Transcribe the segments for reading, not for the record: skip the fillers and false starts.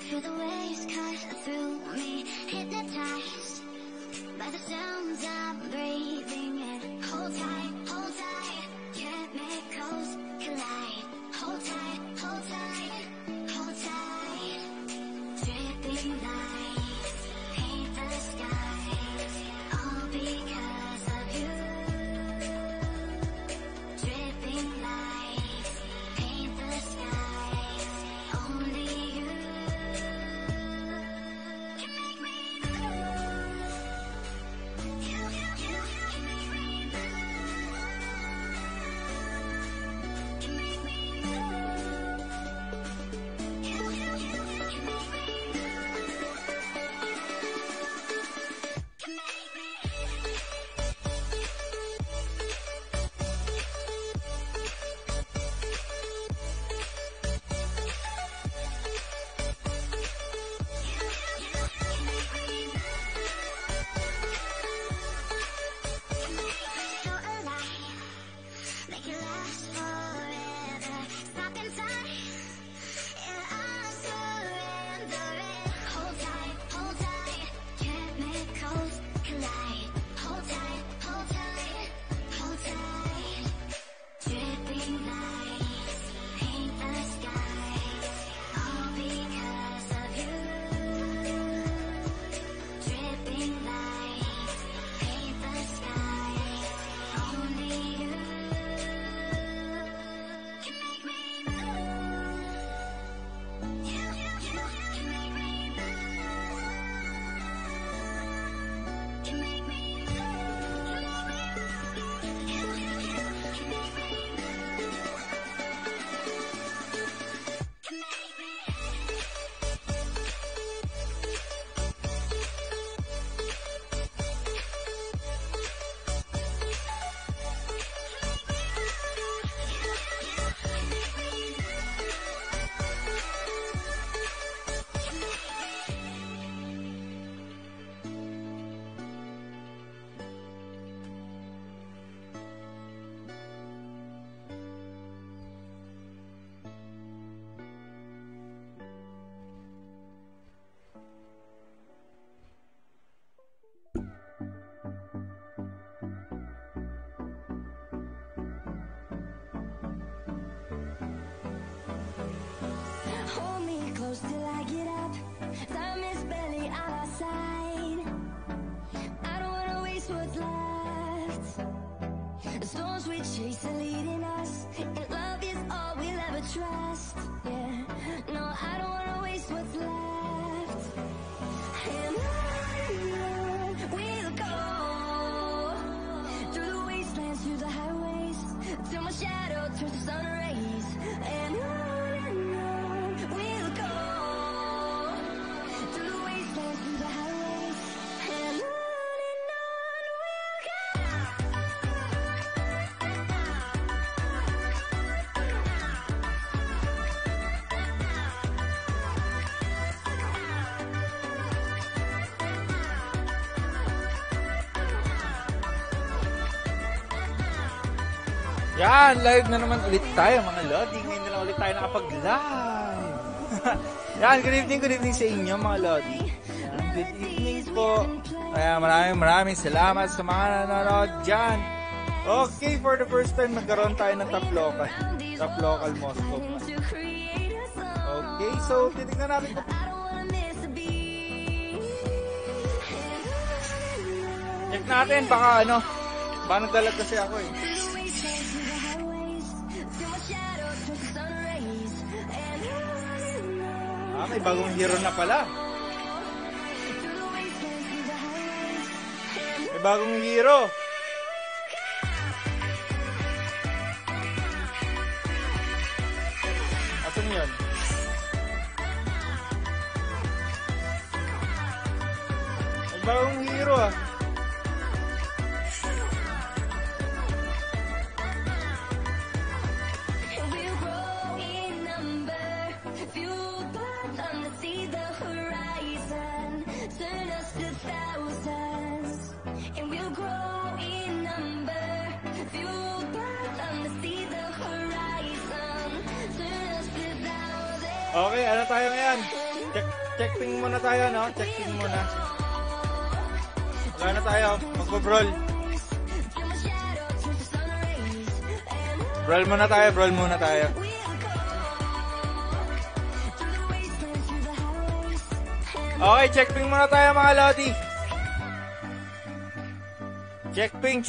Feel the waves cut through me, hypnotized by the sounds I'm breathing in. Hold tight, chemicals collide. Hold tight, hold tight, hold tight. Dripping lights paint the skies, all because of you. Dripping lights paint the skies, only you can make me move. You can make me move. Can make me move. You can make me move. Can make me. So alive, make it last forever. Stop in time, yeah, I'm surrendering. Hold tight, chemicals collide. Hold tight, hold tight, hold tight. Dripping lights paint the skies, all because of you. Dripping lights paint the skies, only you can make me move. You can make me move. Can make me move. You can make me move. Can make me. Hold me close till I get up. Time is barely on our side. I don't wanna waste what's left. The storms we chase are leading us, and love is all we'll ever trust. Yeah, no, I don't wanna waste what's left. And on we'll go, through the wastelands, through the highways, till my shadow turns to sun rays. And on we'll go, through the wastelands, through the highways, and on we'll go. Yan, live na naman ulit tayo mga Lodi. Ngayon na lang ulit tayo nakapag-live. Yan, good evening sa inyo mga Lodi. Yan, good evening po. Kaya maraming salamat sa mga nanonood dyan. Okay, for the first time magkaroon tayo ng top local Moscow. Okay, so titignan natin kung check natin, baka nagdalag kasi ako eh. May bagong hero na pala. May bagong hero. Asan yun? May bagong hero ah. Okay, ano tayo ngayon? Check ping muna tayo, no? Check ping muna. Wala na tayo. Magbo-brawl. Brawl muna tayo. Okay, check ping muna tayo mga lodi. Check ping.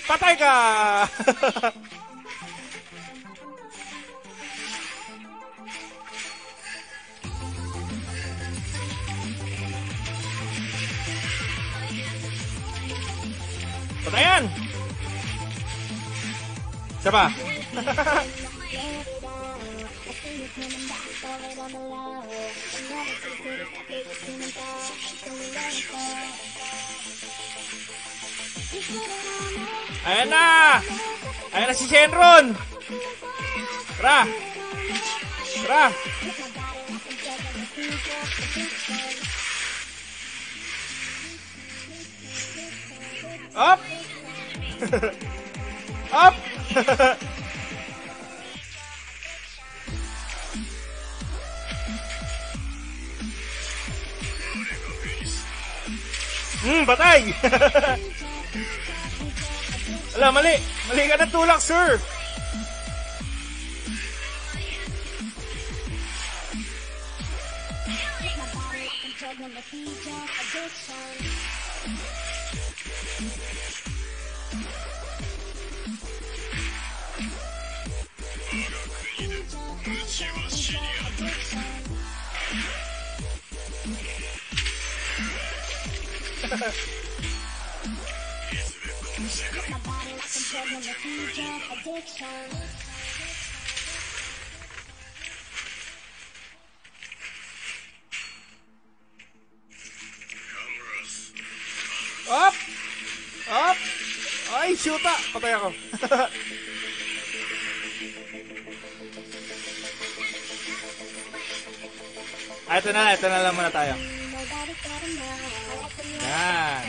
Patay ka! Patayan! Isa pa. Ayan na! Ayan na si Shenron! Tara! Up! Up! Patay! Ala, mali ka na tulak, sir! Up! Ay, shoota! Patay ako. Ito na lang muna tayo. Yan.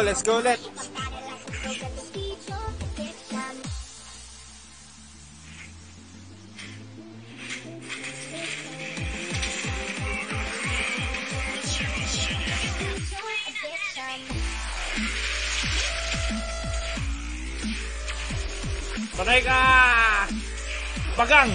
Let's go. Patay ka! Bagang!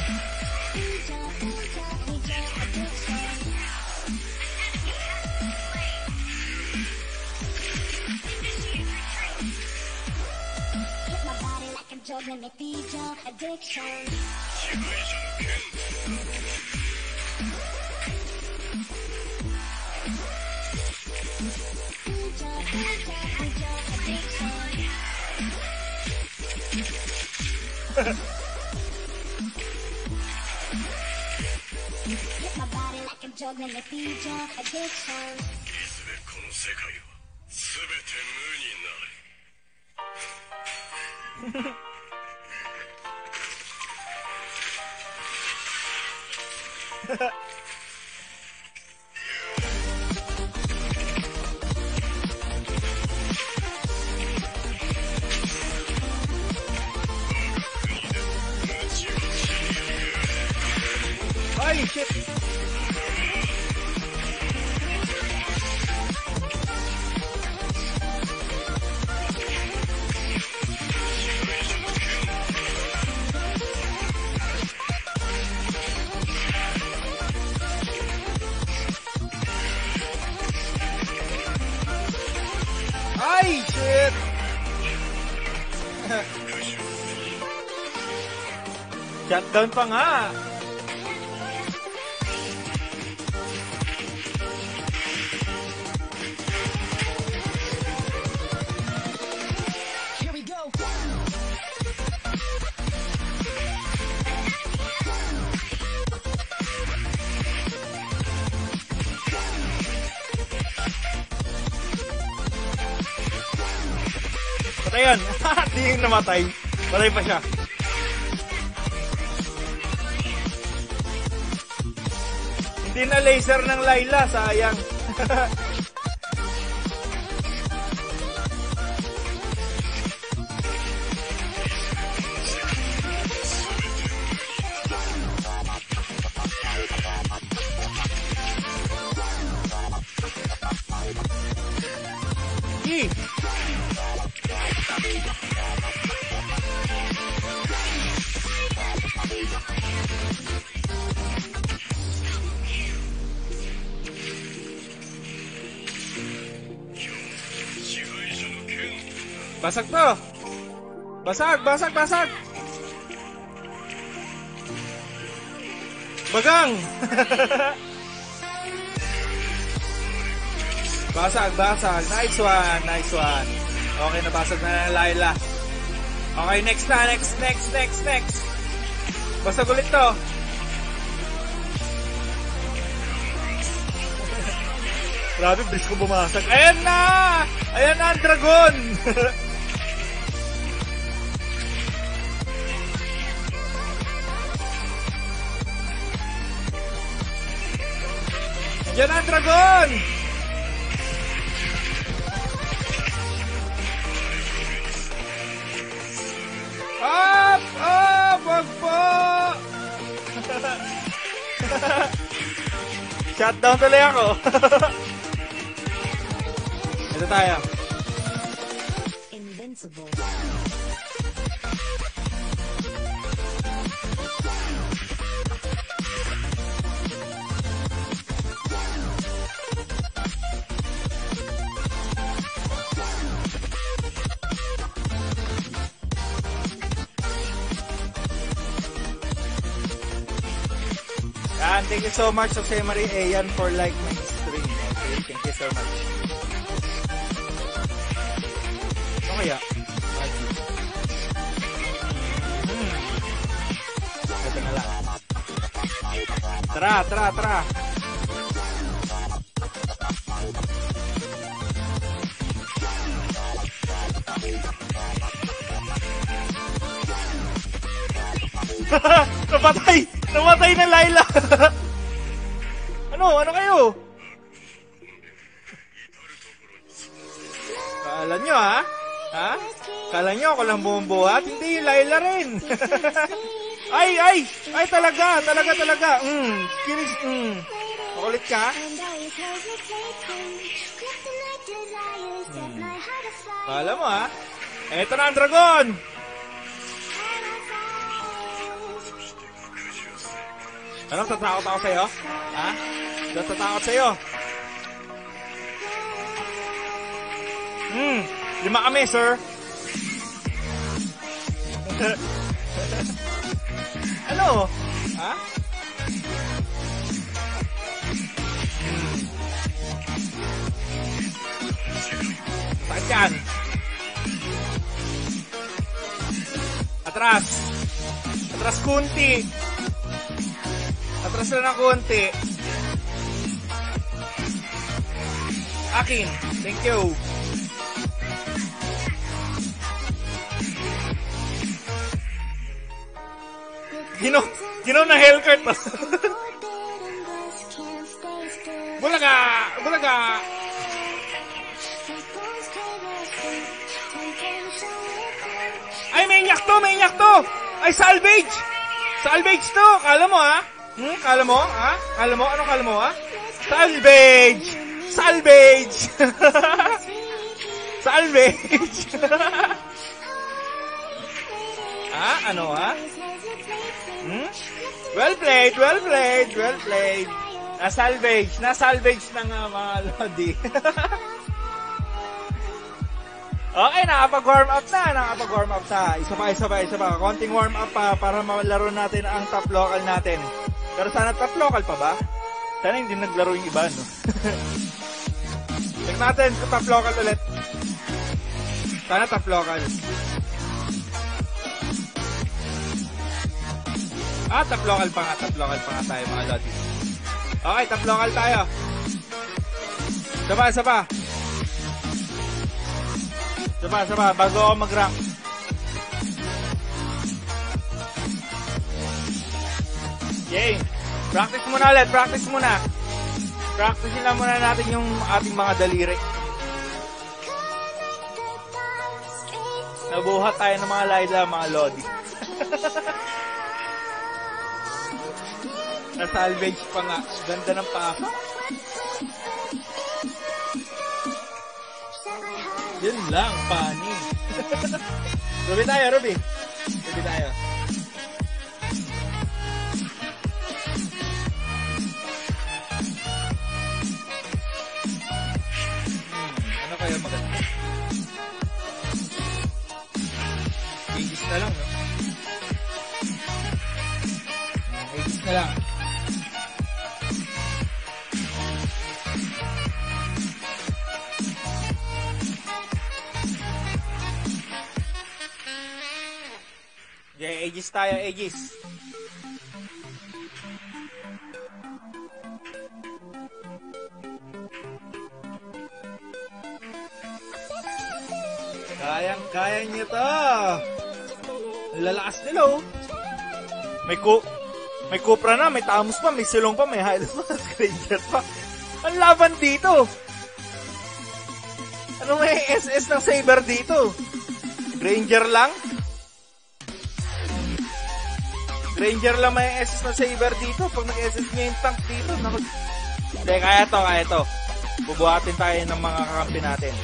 Ay, shit! Ay, shit! Shutdown pa nga. Here we go. Patayan. Hindi yung namatay. Patay pa siya. Hindi na laser ng Layla. Sayang. Basag to. Basag. Bagang. Basag. Nice one. Okay, nabasag na ng Layla. Okay, next. Basag ulit to. Grabe, bilis ko bumasag. Ayan na ang dragon. Yan ang dragon! Up! Wag po! Shutdown tuloy ako. Ito tayo. Invincible. And thank you so much, Jose Marie Ayan, for like my stream. Okay, thank you so much. Ano kaya? Ito na lang. Tara. Namatay na Layla. Ano kayo? Kala nyo ha? Kala nyo ako lang bumubuhat? Hindi, Layla rin. ay, talaga. Kinis, Makulit ka? Kala mo ha? Eto na ang dragon. Ano, tatakot ako sa'yo? Ha? Tatakot sa'yo? 5 kami, sir. Ano? Ha? Sakit yan. Atras kunti. Atras na ng konti. Akin. Thank you. Ginaw na Hellcurt. Bulaga. Ay, may inyak to. Ay, salvage to. Kala mo, ha? Kala mo? Anong kala mo, ha? Salvage. Ano, ha? Well played. Na-salvage ng mga lodi. Okay, nakapag-warm up na. Isa pa. Konting warm up pa para malaro natin ang top local natin. Pero sana top local pa ba? Sana hindi naglaro yung iba, no? Check natin sa top local ulit. Sana top local. Top local pa nga tayo mga lodi. Okay, top local tayo. Saba. Bago ako mag-rank. Yay! Practice muna. Practice lang muna natin yung ating mga daliri. Nabuhat tayo ng mga Laila, mga lodi. Na-salvage pa nga. Ganda ng paa. Yun lang, funny. Ruby tayo. Ano kaya maganda? Aegis na lang, no? Aegis na lang. Okay, Aegis tayo, Aegis. Kaya niyo to. Lalakas nila, oh. May Cupra na, may Tamus pa, may Silong pa, may Hilux pa, Granger pa. Ang laban dito. Ano may SS ng Saber dito? Granger lang may SS na Saber dito. Pag nag-SS niya yung tank dito, hindi, kaya to. Bubuhatin tayo ng mga kakampi natin.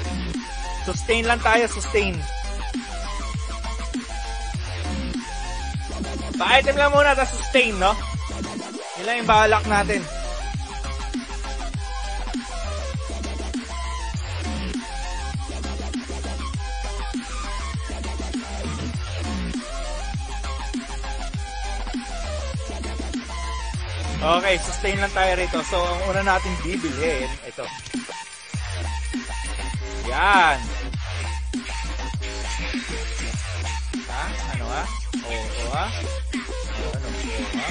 Sustain lang tayo, sustain. Pa-item lang muna, tapos sustain, no? Yun lang yung balak natin. Okay, sustain lang tayo rito. So, ang una natin bibilhin, ito. Yan. Ha? Ano ha? Oo ha? Ano ha?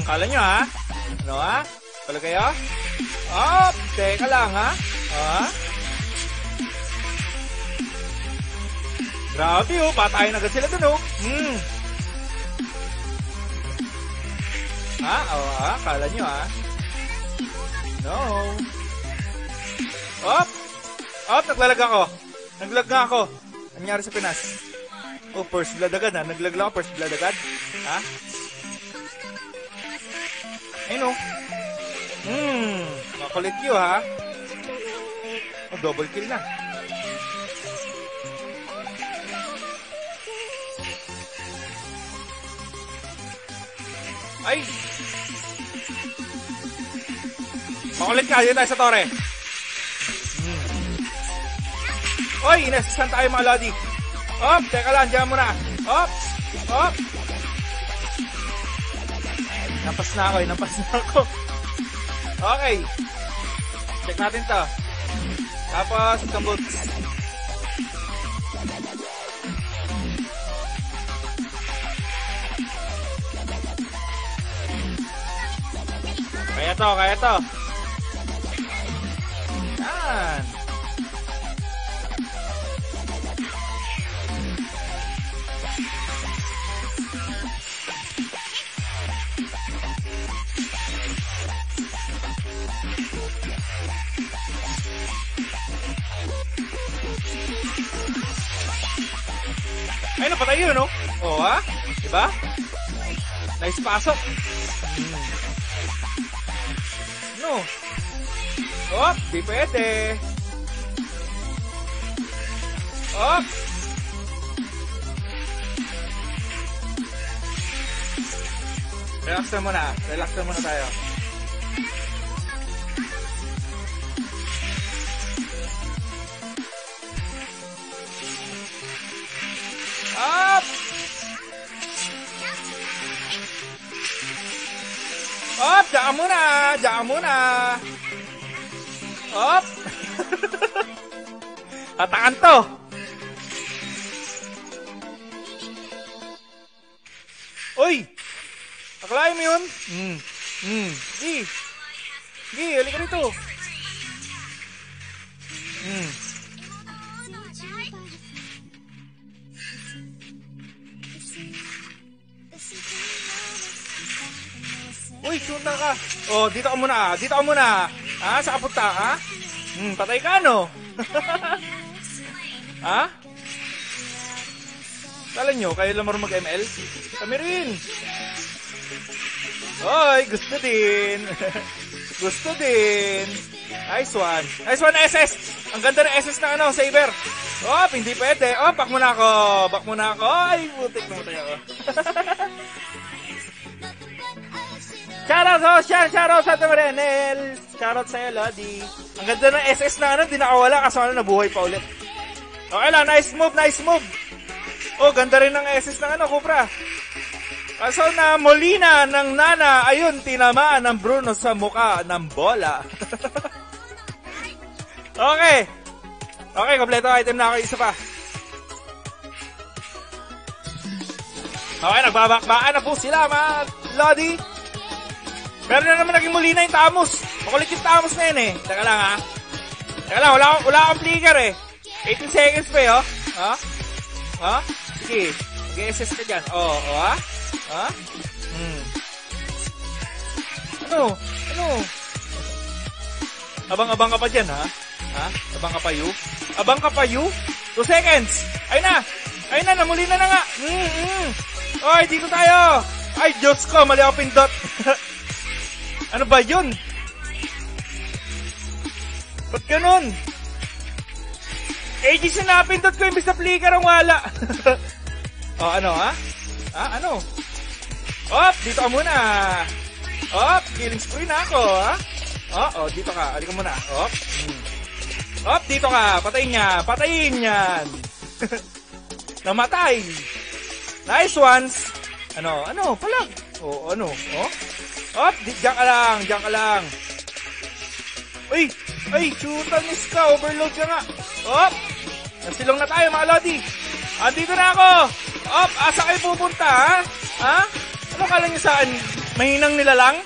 Kala nyo ha? Ano ha? Kala kayo? Teka lang ha? Grabe oh, patayin agad sila dun oh. Kala nyo ha? No. Naglalag ako. Naglag nga ako. Nangyari sa Pinas. First blood agad ha? Naglag lang ako, first blood agad. Ha? Ayun oh. Makulit yun ha? Double kill na. Ay! Makulit ka, dito tayo sa tore. Oy, inasisan tayo mga lodi. Teka lang, dyan muna. Nampas na ako. Okay. Check natin to. Tapos, itong boots. Kaya to. Yan. Ay, napatay yun, no? Ha? Diba? Nice pasok. No. Di pwede. Relax na muna tayo. Up! Up! Diyan ka muna! Diyan ka muna! Up! Atakan to! Uy! Akalain mo yun? Gi! Gi, halika rito! Uy, shoota ka! Oh, dito ka muna! Dito ka muna! Ha? Saan ka punta, ha? Patay ka, no? Ha? Kala nyo, kayo lang marunong mag-ML? Kami rin! Oy, gusto din! Gusto din! Nice one! Nice one, SS! Ang ganda ng SS ng Saber! Oh, hindi pwede! Oh, back muna ako! Back muna ako! Ay, butik na matay ako! Shoutout sa Tamarenel! Shoutout sa'yo, Lodi! Ang ganda ng SS na di nakawala kaso nabuhay pa ulit. Okay lang, nice move, nice move! Oh, ganda rin ng SS ng Cobra. Kaso na Molina ng Nana, ayun, tinamaan ng Bruno sa muka ng bola. Okay. Okay, kompleto item na ako, isa pa. Okay, nagbabakbaan na po sila, mga Lodi. Pero na naman naging Molina yung Tamos. Makulit yung Tamos na yun eh. Teka lang ha. Teka lang, wala akong flicker eh. 18 seconds pa yun, ha? Ha? Sige, mag-SS ka dyan. Ha? Ha? Ano? Abang-abang ka pa dyan, ha? Ha? Abang ka pa you? Abang ka pa you? 2 seconds! Ayun na, namuli na nga! Oy, dito tayo! Ay, Diyos ko, mali ako pindot! Ano ba yun? Ba't ganun? Ages na napindot ko, imbis na flicker ang wala! Ano, ha? Ha? Ano? Op, dito ka muna! Op, killing spree na ako, ha? Dito ka, alika muna. Op, dito ka, patayin yan! Namatay! Nice ones! Ano, palag! Ano? Op, diyan ka lang! Uy, shoota miss ka, overload ka nga! Op, nasilong na tayo mga Lodi! Andito na ako! Op, asa kayo pupunta, ha? Ha? Ano kala nyo saan? Mahinang nila lang?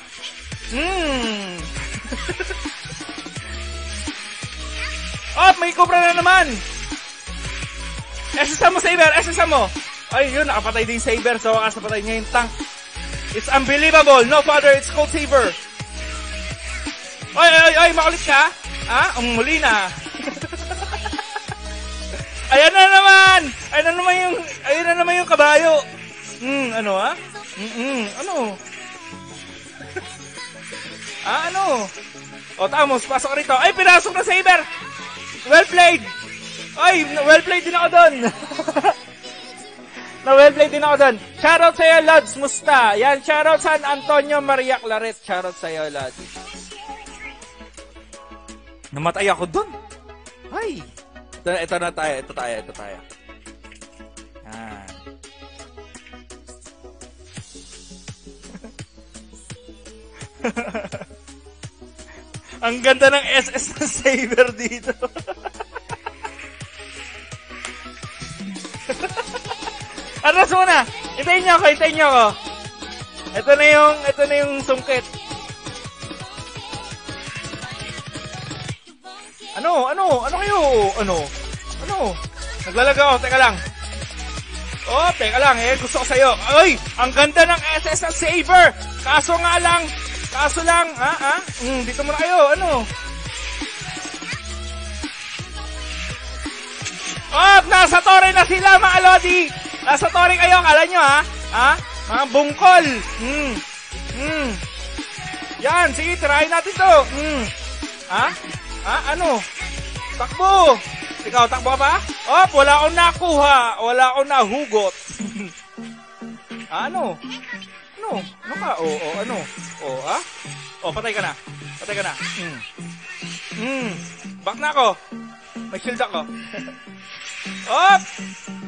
Op, may Cobra na naman! SSM mo, Saber! SSM mo! Ay, yun, nakapatay din Saber. So, wakas napatay niya yung tank. It's unbelievable! No, father, it's called Saber! Ay, makulit ka? Ha? Ang muli na! Ayan na naman yung kabayo. Ano ha? Ano? Ano? Tamos, pasok rito. Ay, pinasok na Saber. Well played. Ay, well played din ako doon. well played din ako doon. Shoutout sa'yo, Lods. Musta? Yan, shoutout San Antonio Maria Claret. Shoutout sa'yo, Lods. Namatay ako doon. Ay. Ito tayo. Yan. Ang ganda ng SS ng Saber dito. Aras muna. Hintayin niyo ako. Ito na yung sungkit. Ano kayo? Ano? Naglalaga ako, teka lang. Teka lang, gusto ko sa'yo. Ay, ang ganda ng SS ng Saber. Kaso lang, dito muna kayo, nasa tore na sila, mga Lodi. Nasa tore kayo, kala nyo, ha? Mga bungkol. Yan, sige, tirahin natin to. Ano? Takbo! Ikaw, takbo ka ba? Wala akong nakuha. Wala akong nahugot. Ano ka? Ano? O, patay ka na. Patay ka na. Back na ako. May shield ako. Op!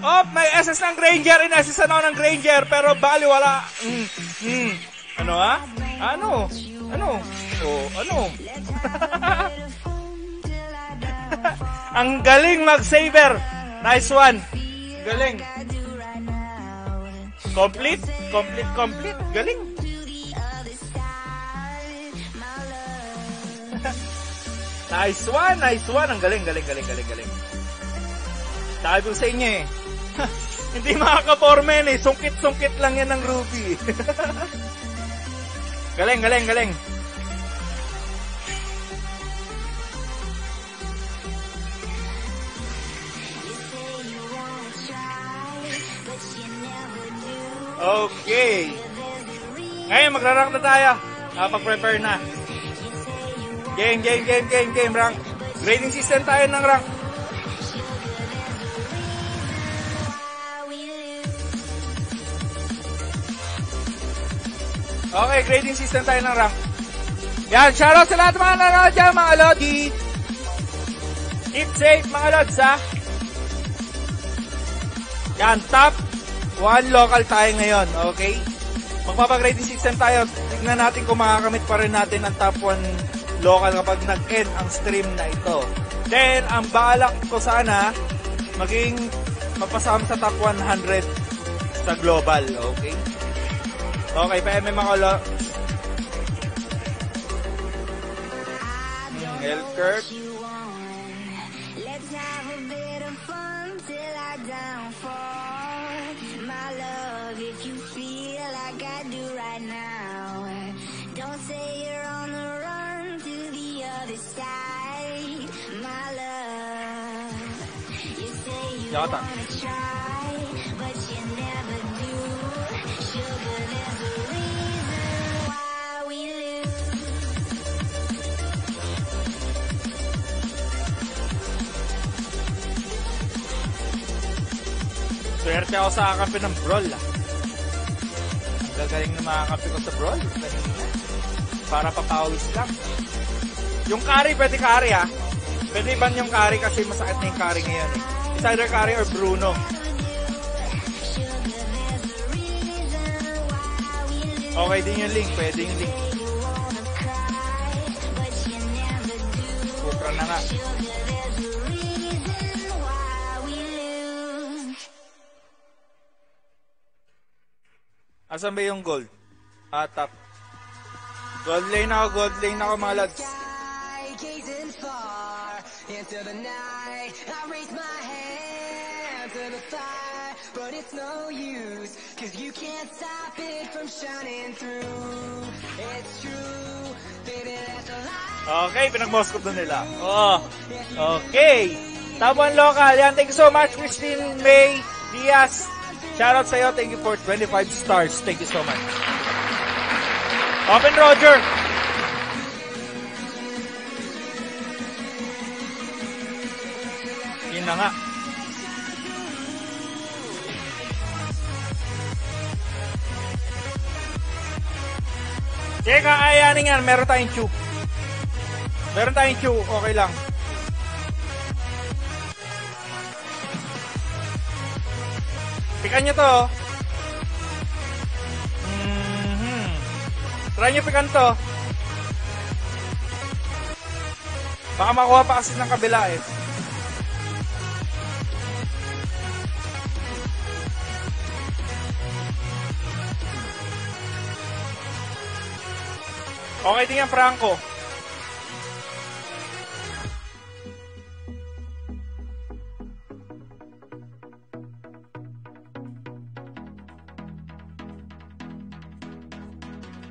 Op! May SS ng Granger. In-SS ako ng Granger. Pero bali wala. Ano ha? Ano? Ano? Oh, ano? Ang galing mag-saver. Nice one. Galing. Complete. Galing. Nice one. Ang galing. Sabi ko sa inyo eh. Hindi makaka-formen eh. Sungkit lang yan ng Ruby. Galing. Okay. Ngayon, magra-rank na tayo. Pag-prepare na. Game, rank. Grading system tayo ng rank. Okay, grading system tayo ng rank. Yan, shoutout sa lahat mga nanonood dyan, mga Lodi. Keep safe, mga Lods, ha? Yan, top 1 local tayo ngayon, okay? Magpapag-grading system tayo. Tignan natin kung makakamit pa rin natin ang top 1 local kapag nag-end ang stream na ito. Then, ang balak ko sana, maging mapasama sa top 100 sa global, okay? Okay, pa-MM ako Elkert. Let's have a bit of fun till I downfall. My love, if you feel like I do right now, don't say you're on the run to the other side. My love, you say you wanna try, but you never do. Sugar, there's a reason why we lose. Swerte ako sa kakampi ng Brawl. Ang gagaling na makakampi ko sa Brawl. Para papawis lang. Yung carry, pwede carry ha. Pwede ban yung carry kasi masakit na yung carry ngayon eh. It's either carry or Bruno. Okay din yung link. Pwede yung link. Bukran na nga. Asan ba yung gold? Top. Gold lane ako mga lads. Into the night, I raise my hand to the fire, but it's no use, cause you can't stop it from shining through. It's true, baby, that's a lie. Okay, pinag-moscow na nila. Oh, okay. Top 1 local. Yan, thank you so much, Christine May Diaz. Shoutout sa'yo, thank you for 25 stars. Thank you so much. Open Roger. Yun na nga. Sige, kakayanin yan. Meron tayong chew. Okay lang. Pikan nyo to. Try nyo pikan to. Baka makuha pa kasi ng kabila eh. Okay din yan, Franco.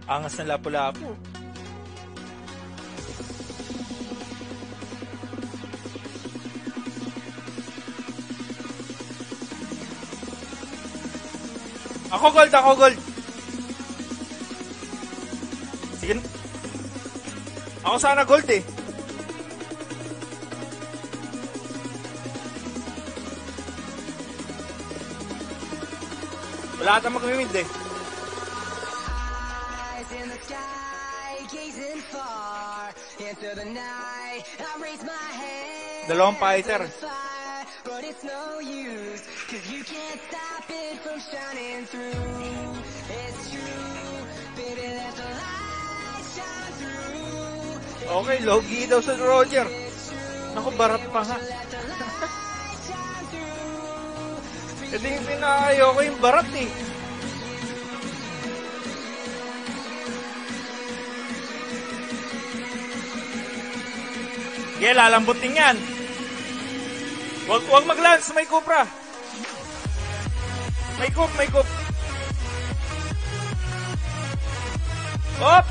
Angas na lapu-lapu. Ako gold. Sige. Ako sana gold eh. Wala ata mag-mimid eh. Dalawang fighter. Okay, logi daw sa Roger. Naku, barat pa nga. Ito yung pinakaayoko yung barat eh. Okay, lalambutin yan. Huwag mag-lance, may Cupra. May Cup. Hop!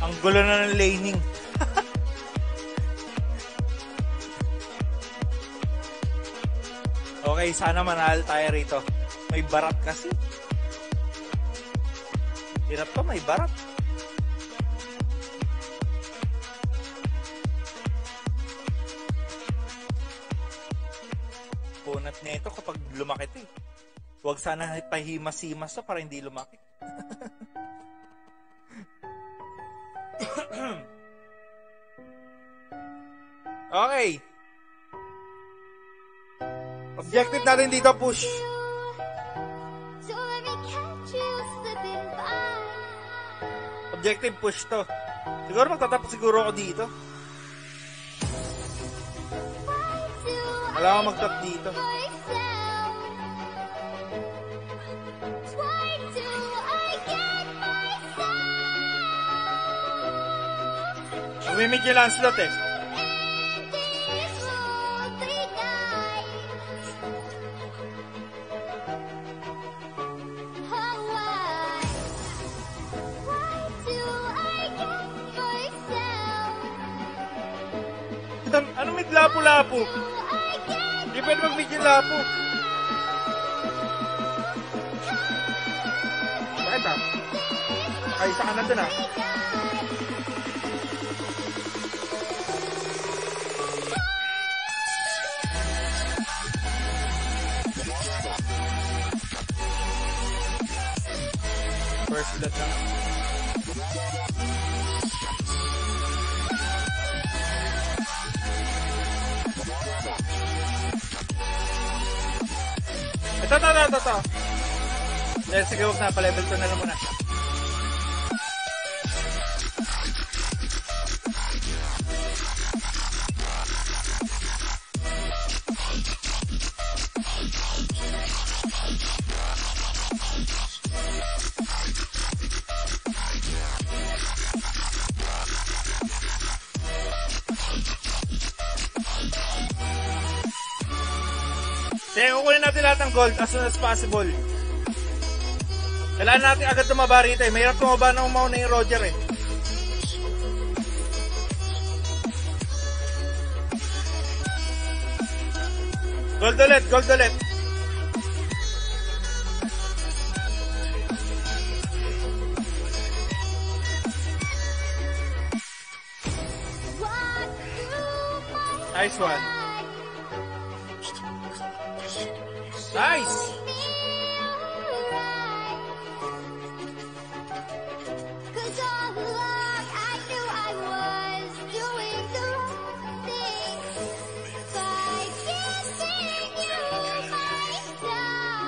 Ang gulo na ng laning. Okay, sana manalo tayo rito. May barat kasi. Hirap to, may barat. Punat nito kapag lumaki ito eh. Huwag sana pahimas-himas to para hindi lumaki. Okay. Objective natin dito, push. Objective, push to. Siguro magtatapos siguro ako dito. Wala akong mag-top dito. Umimig yung Lancelot eh. Ano may lapo-lapo? Hindi pwede mag-mid yung lapo. Bakit ba? Nakaisa ka na dun ah. First blood na. Ito. Dahil sige, huwag na. Pa-level 2 na lang muna. Kaya kukunin natin lahat ng gold as soon as possible. Kailangan natin agad tumaba rito eh. Mahirap tumaba na umauna yung Roger eh. Gold ulit. Nice one. Nice!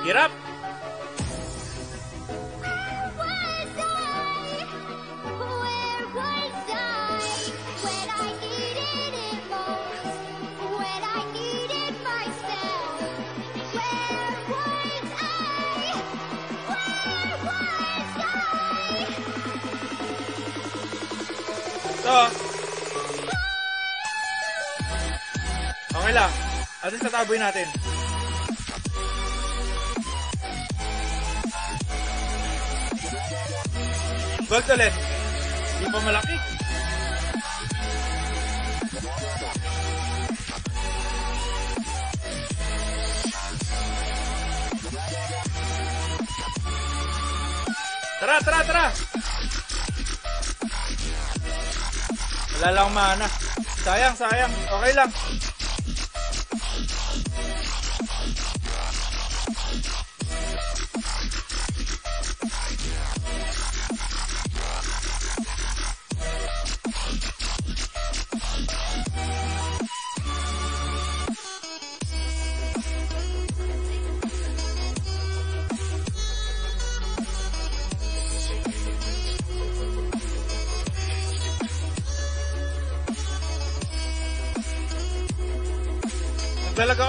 Hirap! Ito. Okay lang. At least tataboy natin. Gold ulit. Hindi pa malaki. Tara, tara, tara! Wala lang mana. Sayang, sayang. Okay lang.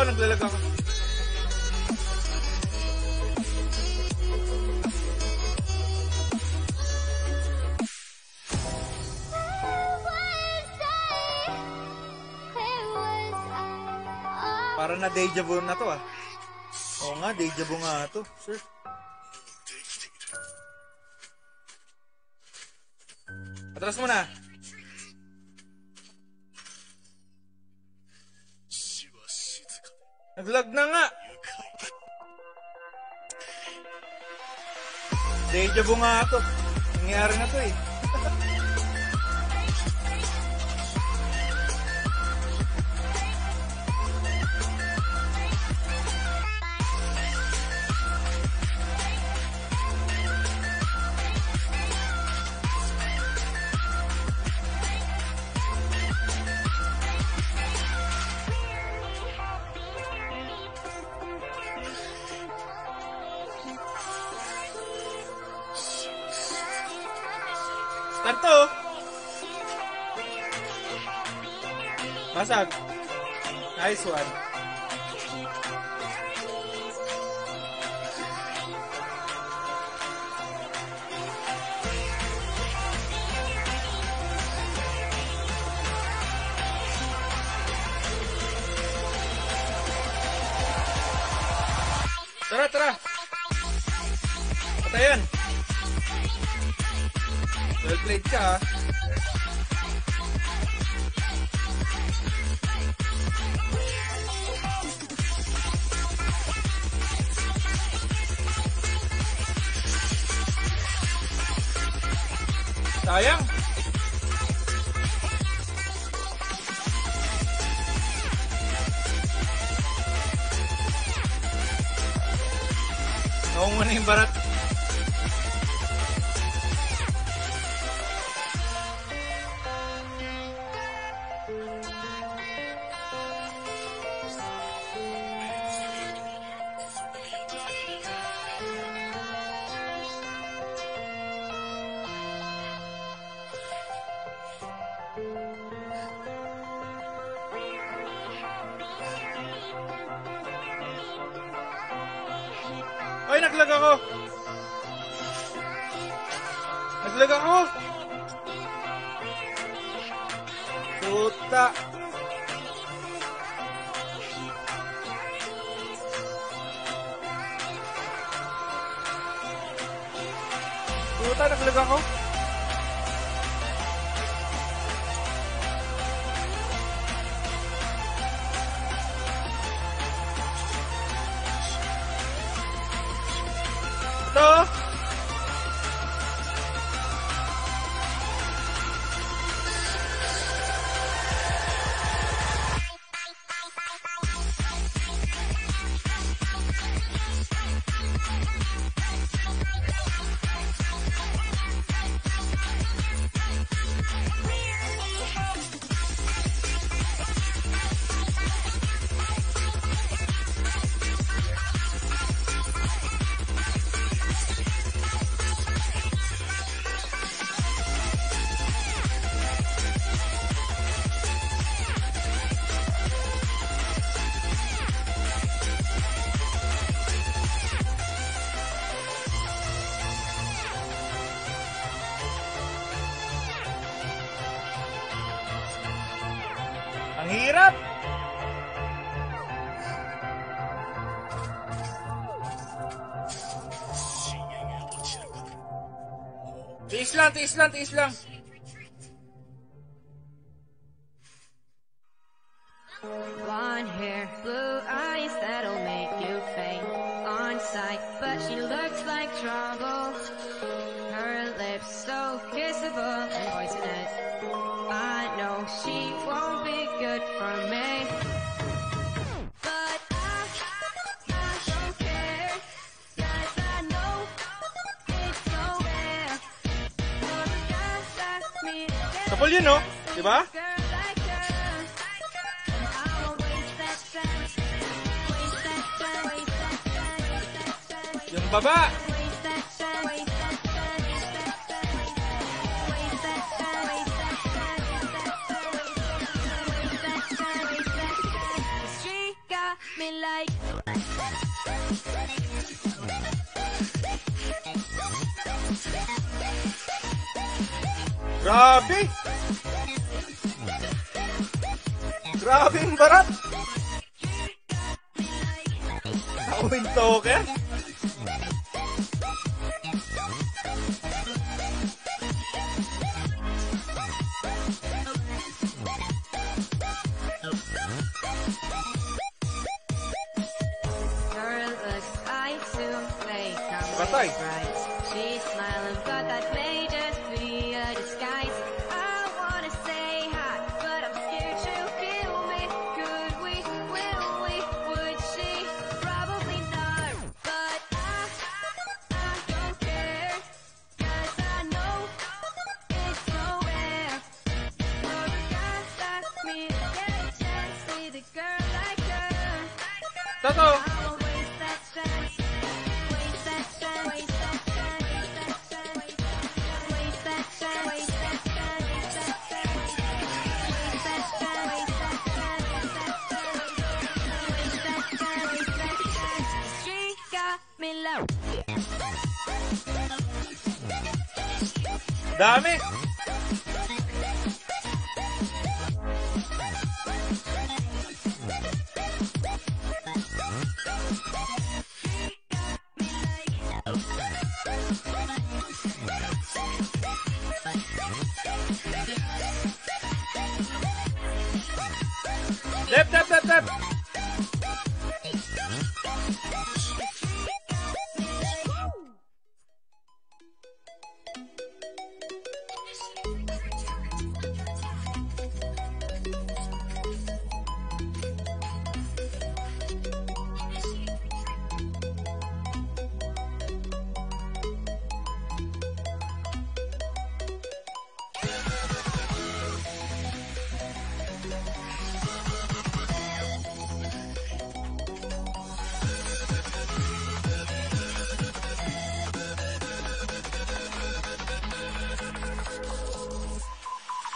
Naglalag ako. Para na deja vu na to ah. Oo nga, deja vu nga to, sir. Atras mo na. Nag-lag na nga. Deja vu nga to. Nangyari na to eh. Kanto! Basag. Nice one. Tara, tara! Patayan! Well played ka ha. Sayang. Ako muna yung barat. Ay, naglag ako! Naglag ako! Puta! Puta, naglag ako! Ito! Ang hirap! Tiis lang, tiis lang, tiis lang. Blonde hair, blue eyes, that'll make you faint on sight. But she looks like trouble. Her lips so kissable and poisonous. I know she won't be good for me. But I don't care, 'cause I know it's so rare for a guy like me to get Kapal yun, no? Diba? a girl like her. I won't waste that time, waste that time, waste that time, waste that time, Yung baba. waste that time, waste that time, waste that time, waste that time, waste that time, waste that time, waste that time, waste that time. She got me like. Grabe! Grabe yung barat! Nakawin token? Her looks eye to make her Patay. bright. She's smiling, but that may just be a disguise. I wanna say hi, but I'm scared she'll kill me. Could we? Will we? Would she? Probably not. But I don't care, 'cause I know it's so rare for a guy like me to get a chance with a girl like her. Totoo! I won't waste that chance. Waste that time, waste that time, waste that time, waste that time, waste that time, waste that time, waste that time, waste that time, waste that time, waste that time. She got me low. Dami! Dep, dep, dep, dep!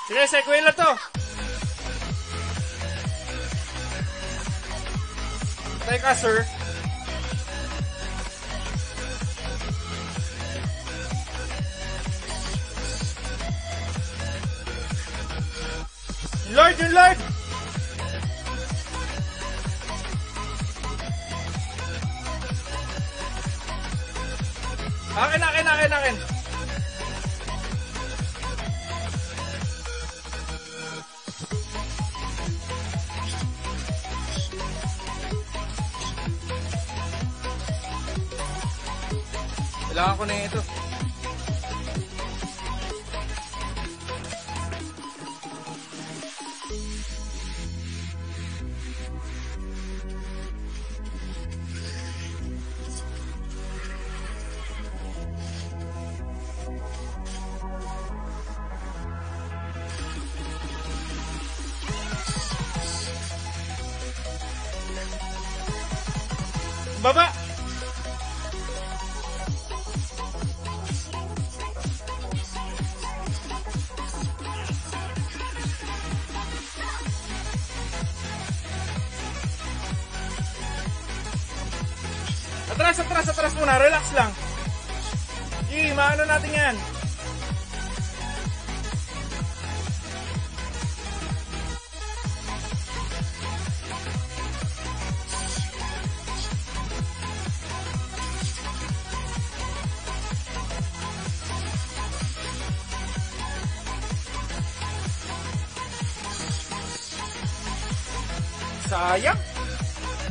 Sige, segue na to. Teka, sir. Lord, yung Lord! Akin, akin, akin, akin. Kailangan ko na ito. Baba! Atras, atras, atras muna. Relax lang. Maano natin yan. Sayang.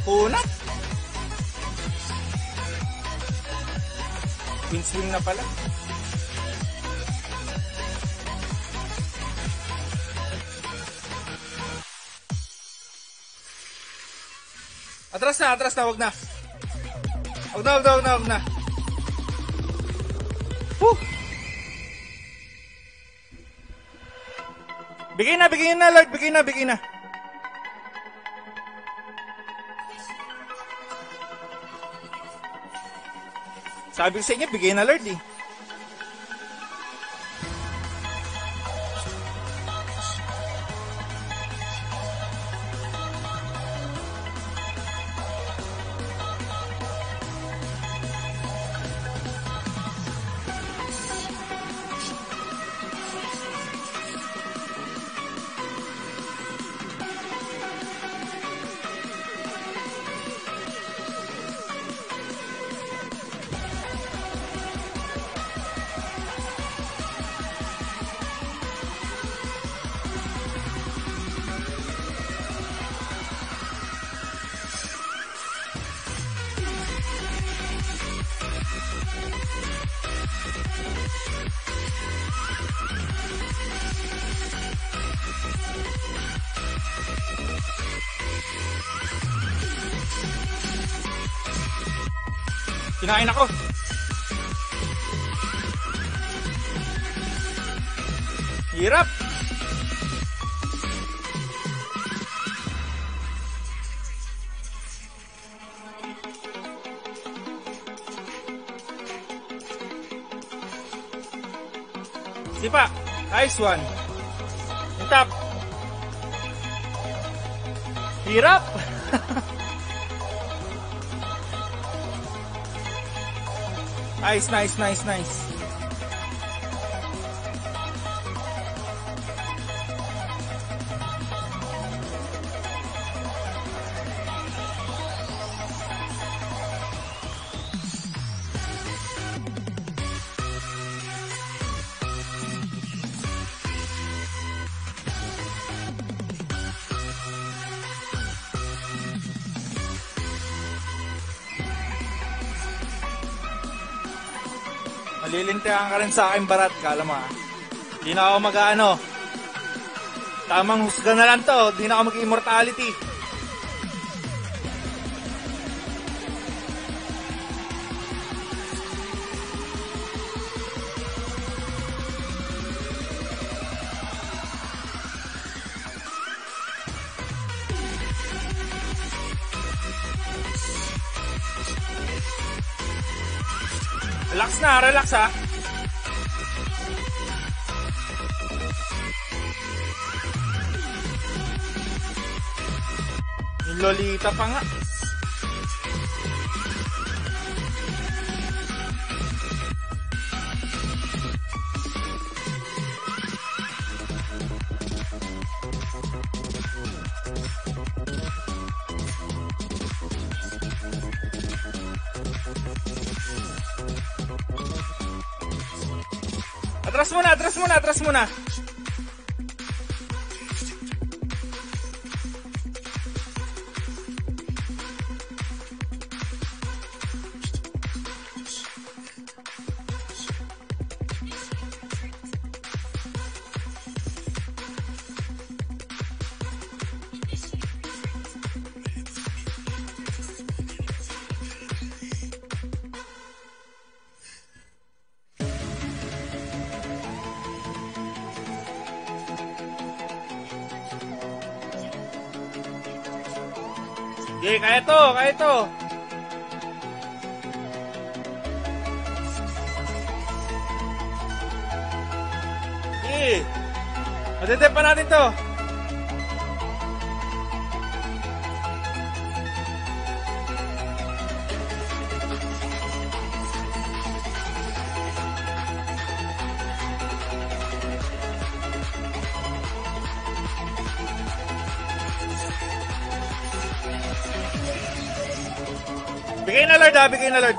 Punat. Twin swing na pala. Atras na, wag na. Wag na. Bigay na, Lord, bigay na. Sabi ko sa inyo, bigay na, Lord, eh. Kinain ako. Hirap. Sipa. Nice one. Yung top. Hirap. Nice. Malilintihan ka rin sa akin, Barat. Kala mo, Di na ako mag-ano. Tamang husga na lang to. Di na ako mag-immortality. Relax ha. Yung Lolita pa nga. Atras muna. Okay, kaya to. Okay. Matitip pa natin to.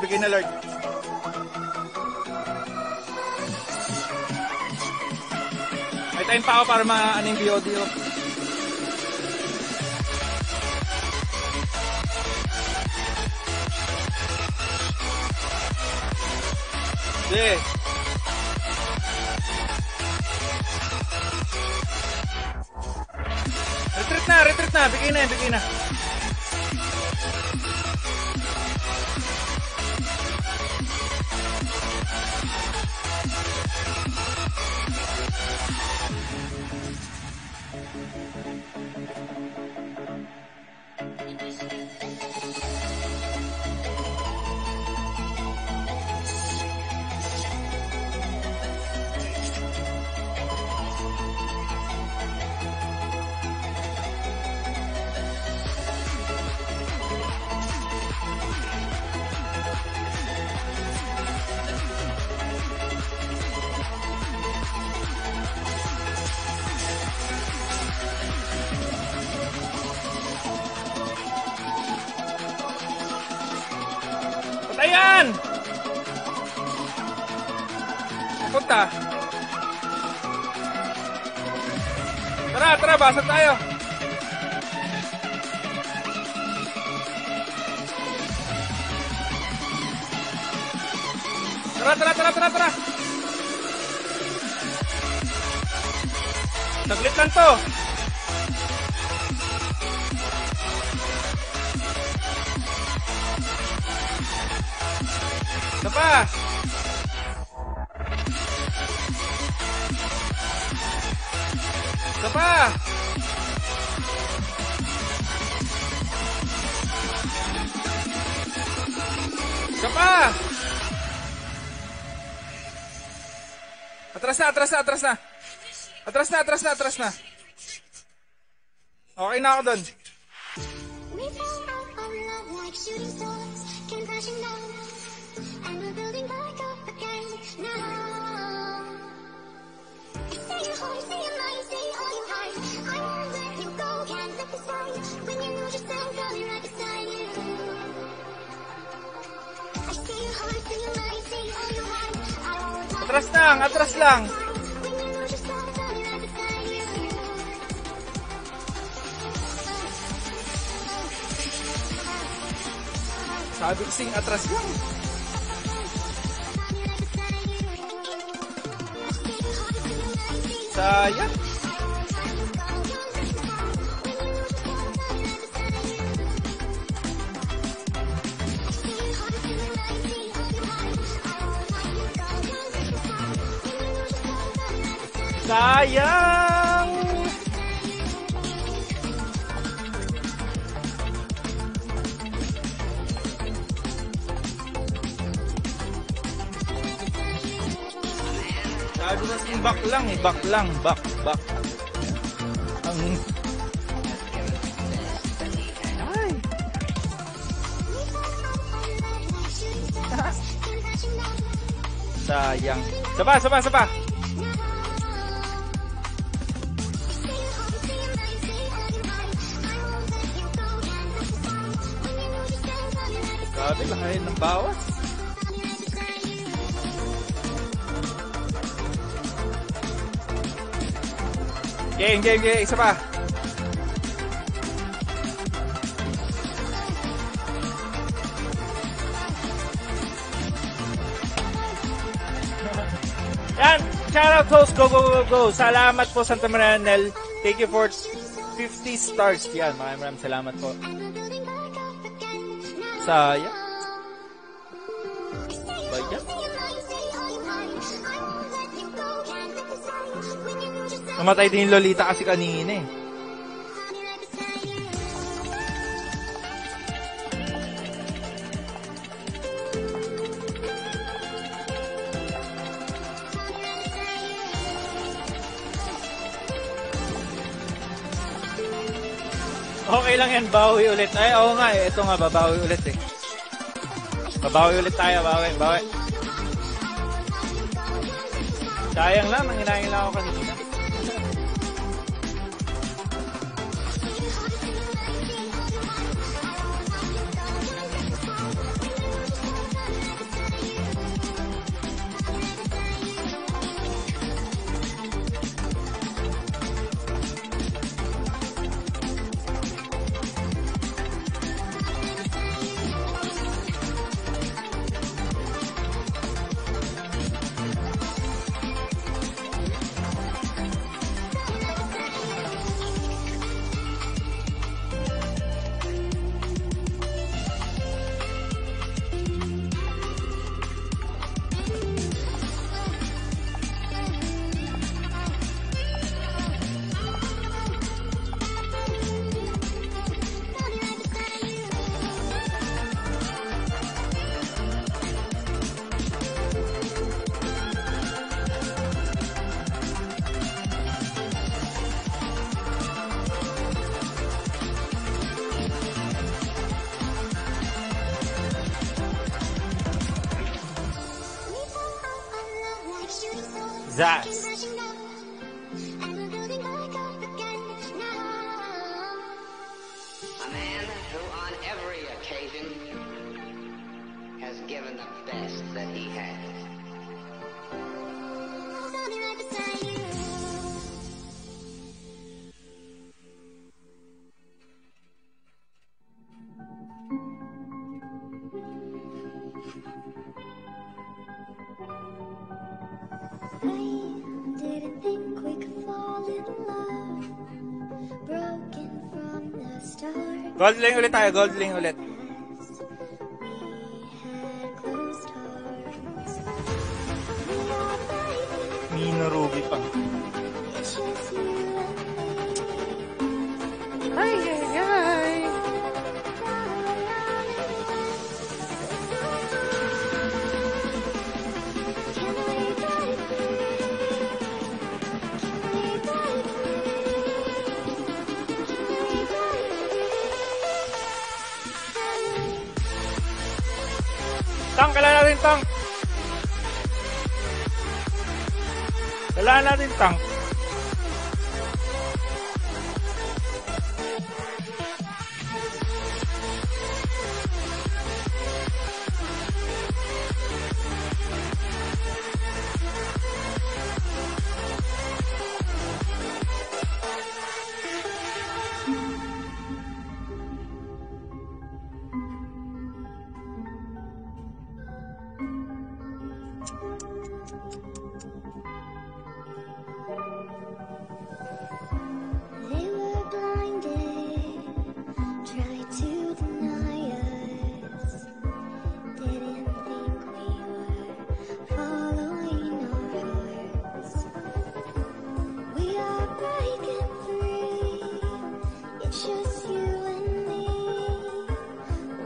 Bigay na Lord. May time pa ako para ma-ano yung BOD. Sige. Retreat na. Bigay na. Ayan! Punta. Tara, basag tayo. Tara. Saglit lang to. Isa pa. Atras na. Okay na ako dun. We found out our love like shooting stars came crashing down, and we're building back up again now. Stay your heart, stay your mind, stay all you hide. I won't let you go, can't let this die. When you lose yourself, I'll be right beside you. I stay your heart, stay your mind, stay all you hide. I won't let Atras lang. when you lose yourself, I'll be right beside you. Sabi ko sing atras lang. Sayang. Sayang. Sabi ko sing back lang. Ang... Ay. Sayang. Sapa. Sabi lahayin ng bawas. Game. Isa pa. Yan. Shoutout host. Go. Salamat po, Santa Maria Nel. Thank you for 50 stars. Yan. Maraming salamat po. Sayang. Bayan. Namatay din yung Lolita kasi kanina eh. Okay lang yan, bawi ulit. Ay, oo nga eh. Ito nga, babawi ulit eh. Babawi ulit tayo, bawi. Sayang lang, nanginangin lang ako kanina. Zaz. A man who on every occasion has given the best that he has. I didn't think we could fall in love, broken from the start. Gold lane ulit tayo, gold lane ulit. We had closed hearts. We are fighting, Mino Ruby pa. it's just you and me. Ay, ay, ay. Can we break free? Can we break free? Can we break free? Tank, kailangan natin tank. Kailangan natin tank. They were blinded, tried to deny us. Didn't think we were following our hearts. We are breaking free. It's just you and me.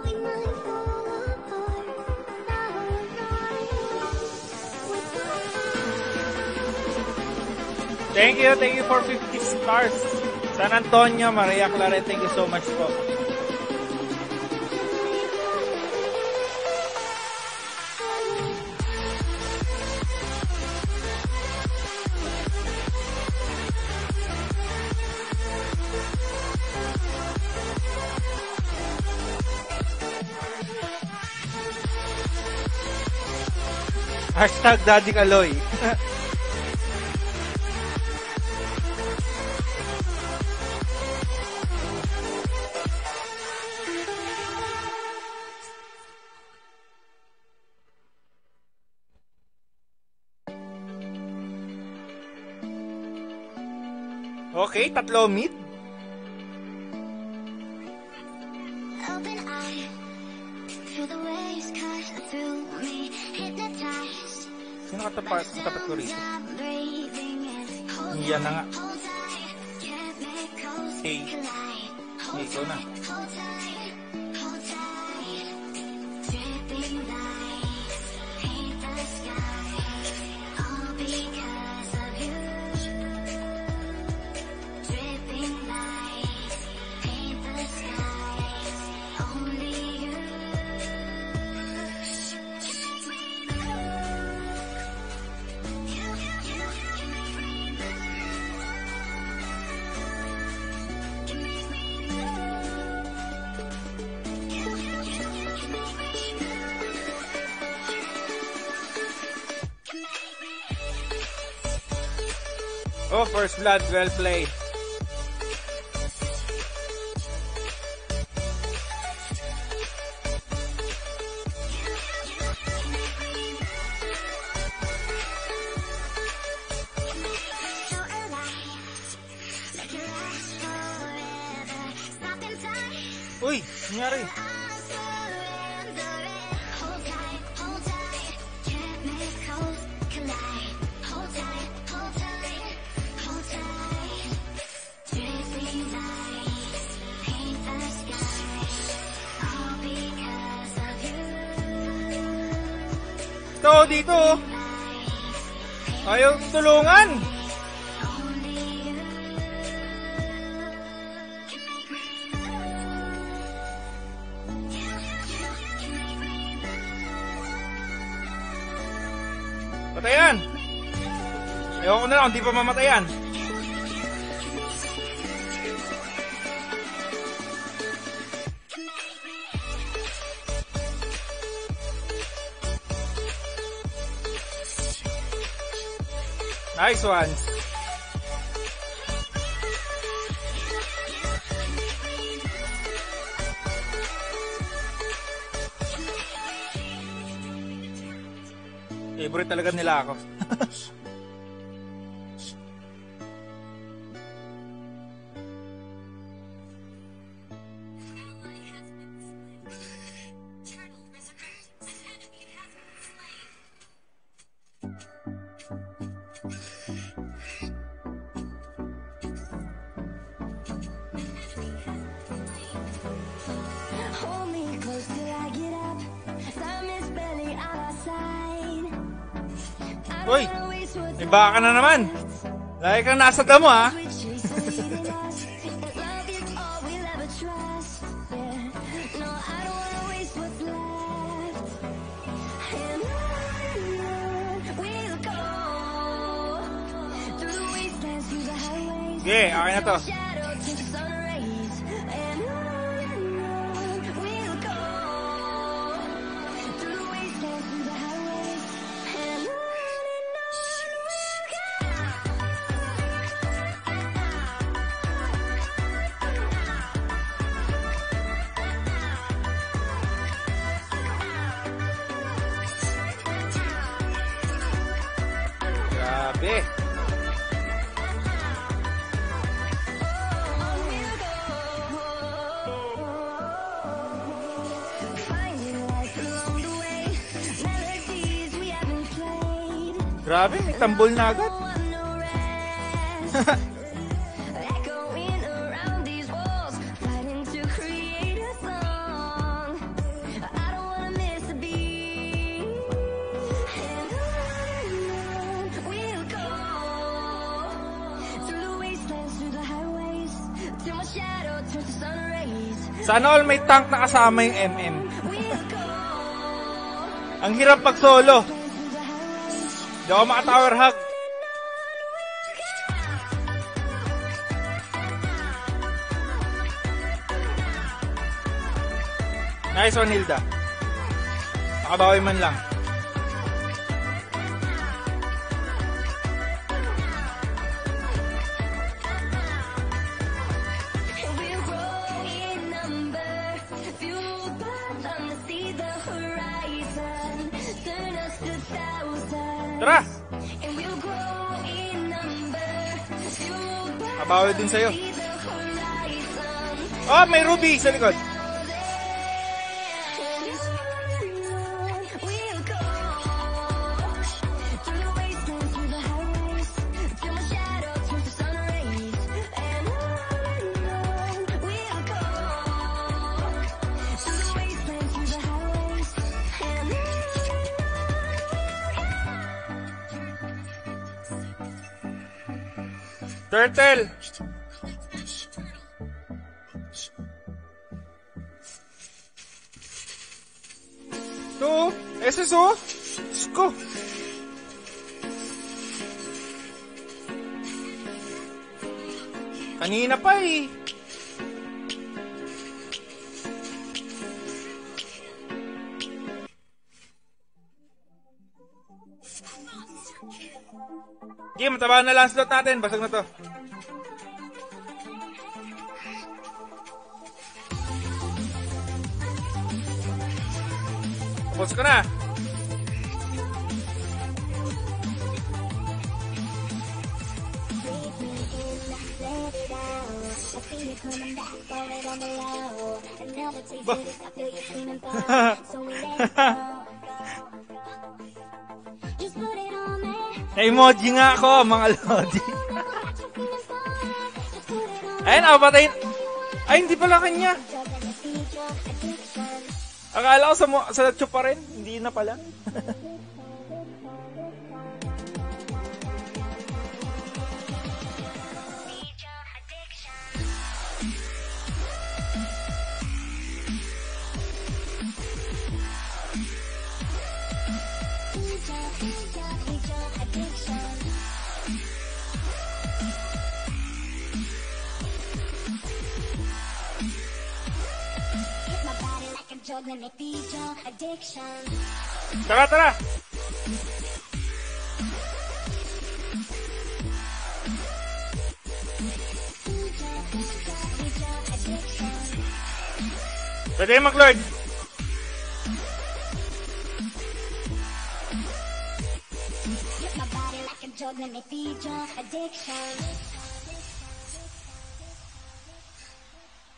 We might fall apart. Thank you for 50 stars. San Antonio, Maria Claret, thank you so much po. Hashtag Daddy Kaloy. Okay, tatlo mid. Open eye, feel the waves cut through me, hypnotized. Sino katapat ko rito? I'm breathing in, hold Yan na nga. hold tight, chemicals Hey. collide. Hey, ikaw na. Hold tight, dripping lights paint the sky, all because of you. Dripping lights paint the sky, only you. Oh, first blood, well played. So alive, make it last forever. Stop in time, Uy, nangyari. I'm surrendering. Hold tight, chemicals collide. Hold tight, hold tight. Dripping lights paint the sky, all because of you. Ito, dito. Ayaw tulungan. Only you. Patayan. Ewan ko na lang, hindi pa mamatayan. Nice ones. Favorite talaga nila ako. Hold me close till I get up. Time is barely on our side. I don't Uy, wanna waste what's may baka na naman. Lagi kang nasa damo, ha? we chase are leading us. And love is all we'll ever trust. Yeah. No, I don't wanna waste what's left. And on we'll go. Through the wastelands, through the highways. Okay, okay na to. Shadow to the sun rays. And on we'll go. Through the wastelands, through the highways. And on we'll go. Grabe. Finding life along the way. Melodies we haven't played. Grabe, may tambol na agad. No rest. Echoing around these walls, fighting to create a song. I don't wanna miss a beat. And on we'll go. Through the wastelands, through the highways, till my shadow turns to sun rays. Sana all may tank na kasama yung MM. We'll go. Ang hirap pag solo. Through the highways. Hindi ako maka-tower hug. Nice one, Hilda. Nakabawi man lang. We'll grow in number, fueled by them to see the horizon, turn us to thousands. Tara! And we'll grow in number, fueled by Nakabawi din sa'yo. see the horizon. Oh, may ruby sa likod. We'll go through the wastelands, through the highways, till my shadow turns to sun rays. And on we'll go through the wastelands, through the highways, and Turtle! Ito, SSO? Sko! Kanina pa eh. Okay, mataba na lang slot natin. Basag na to. Tapos ka na. Na-emoji nga ako, mga lodi. Ayun, patayin. Ay, hindi pala kanya. Akala ko sa chup pa rin. Hindi na pala. drug, let me feed your addiction. Tara, tara! Pwede mag-Lord. Hit my body like a drug, let me feed your addiction.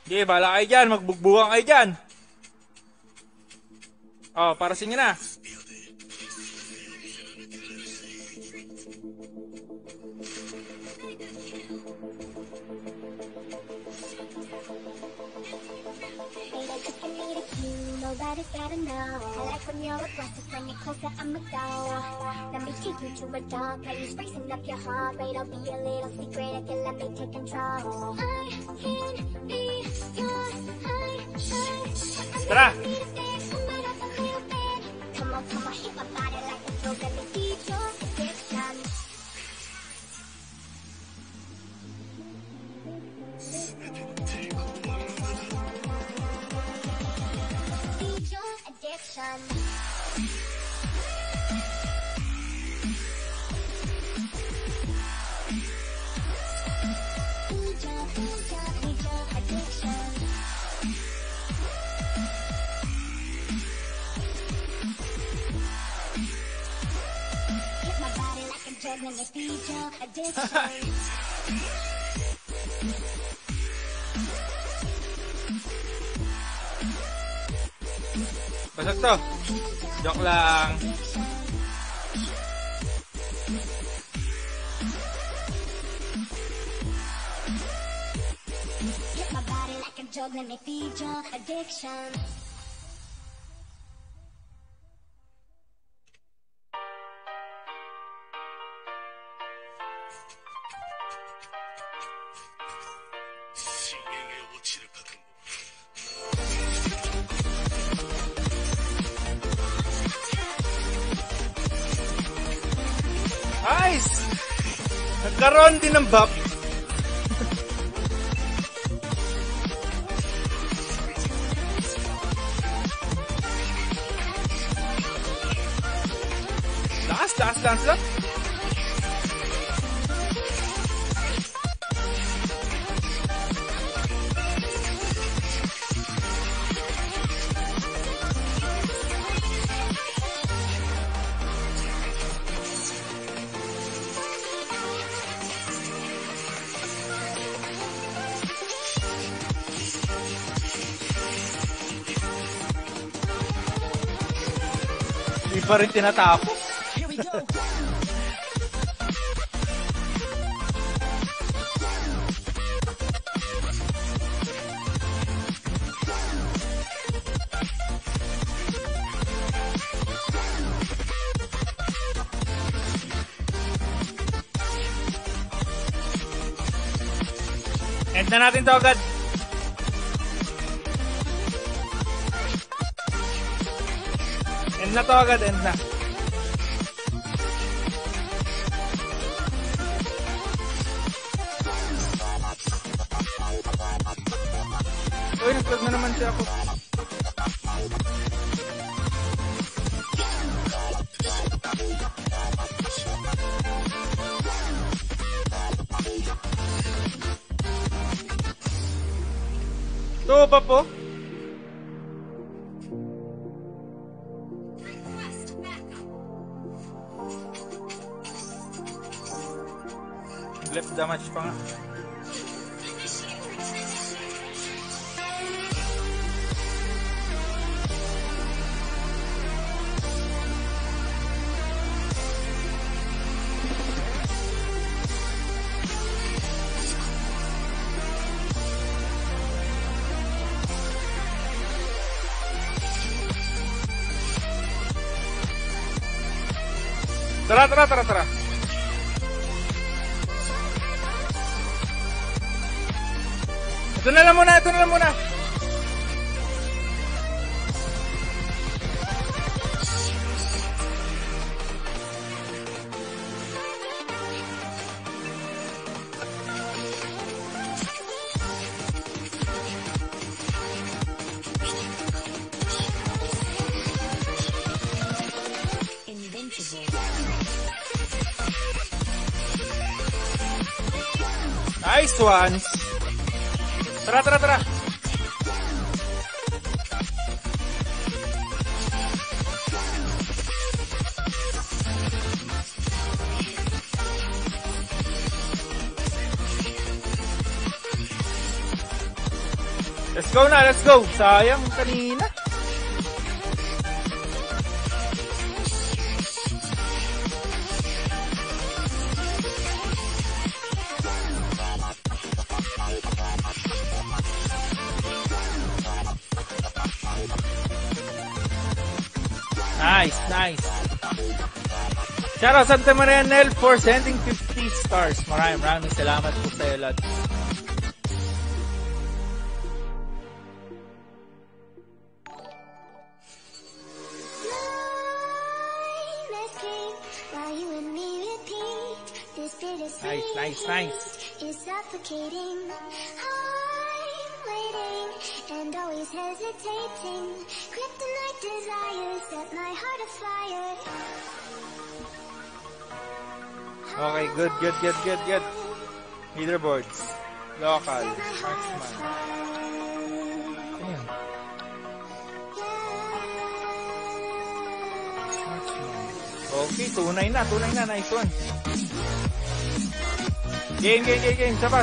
Sige, bahala kayo dyan. Magbugbugan kayo dyan. Oh, para sa inyo na. Baby, just give me the cue, nobody's gotta know. I like when you're aggressive, when you're closer, I'ma go. Let me take you to a dark place, racing up your heart rate. I'll be a little secret if you let me take control. I can be your high. Tara! Come on, hit my body like a drug, let me feed your addiction. Feed your addiction. Feed your addiction. Hit my body like a drug, let me feed your addiction. Basag to. Joke lang. Hit my body like a drug, let me feed your addiction. Nice! Nagkaroon din ng buff. Lakas lang sila. Di pa rin tinatapos. End na natin to agad. End na to agad, end na. Uy, nag-vlog na naman siya ako. Ito pa po. Left damage pa nga. Tara. Ito na lang muna. Nice ones. Tara, tara, tara. Let's go na, let's go. Sayang kanina. Nice, nice. Shout out Santa Maria Nel for sending 50 stars. Maraming salamat po sa iyo, Lod. Nice, nice, nice. Is suffocating. I'm waiting and always hesitating. Kryptonite desires set my heart afire. Okay, good. Leaderboards. Local. Marksman. Ayan. Marksman. Okay, tunay na. Nice one. Game. Saba.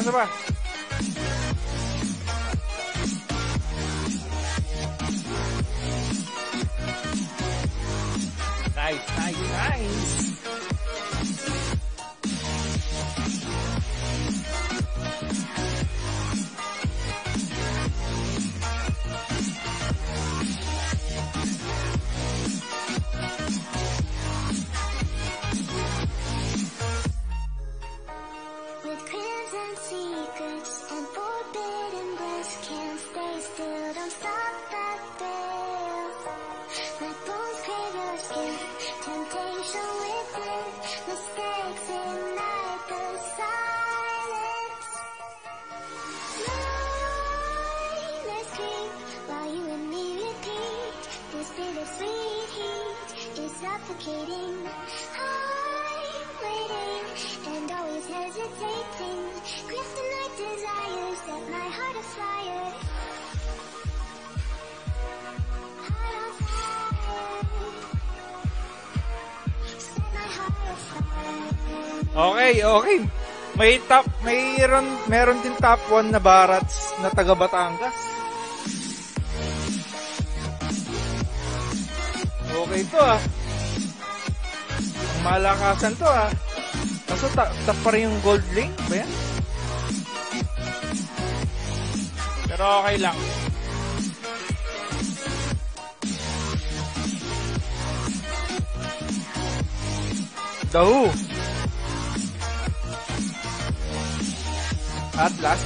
Nice. With crimson secrets and forbidden bliss, can't stay still, don't stop that thrill. My bones crave your skin, temptation within, mistakes ignite the silence. Nightmares creep while you and me repeat. This bittersweet heat is suffocating. I'm waiting and always hesitating. Kryptonite desires set my heart afire. Heart on fire. Set my heart afire. Okay. Meron din top 1 na Barats na taga Batangas. Okay to Ang malakasan to Kaso top pa rin yung gold link ba yan? Pero okay lang. Dahu. Atlas.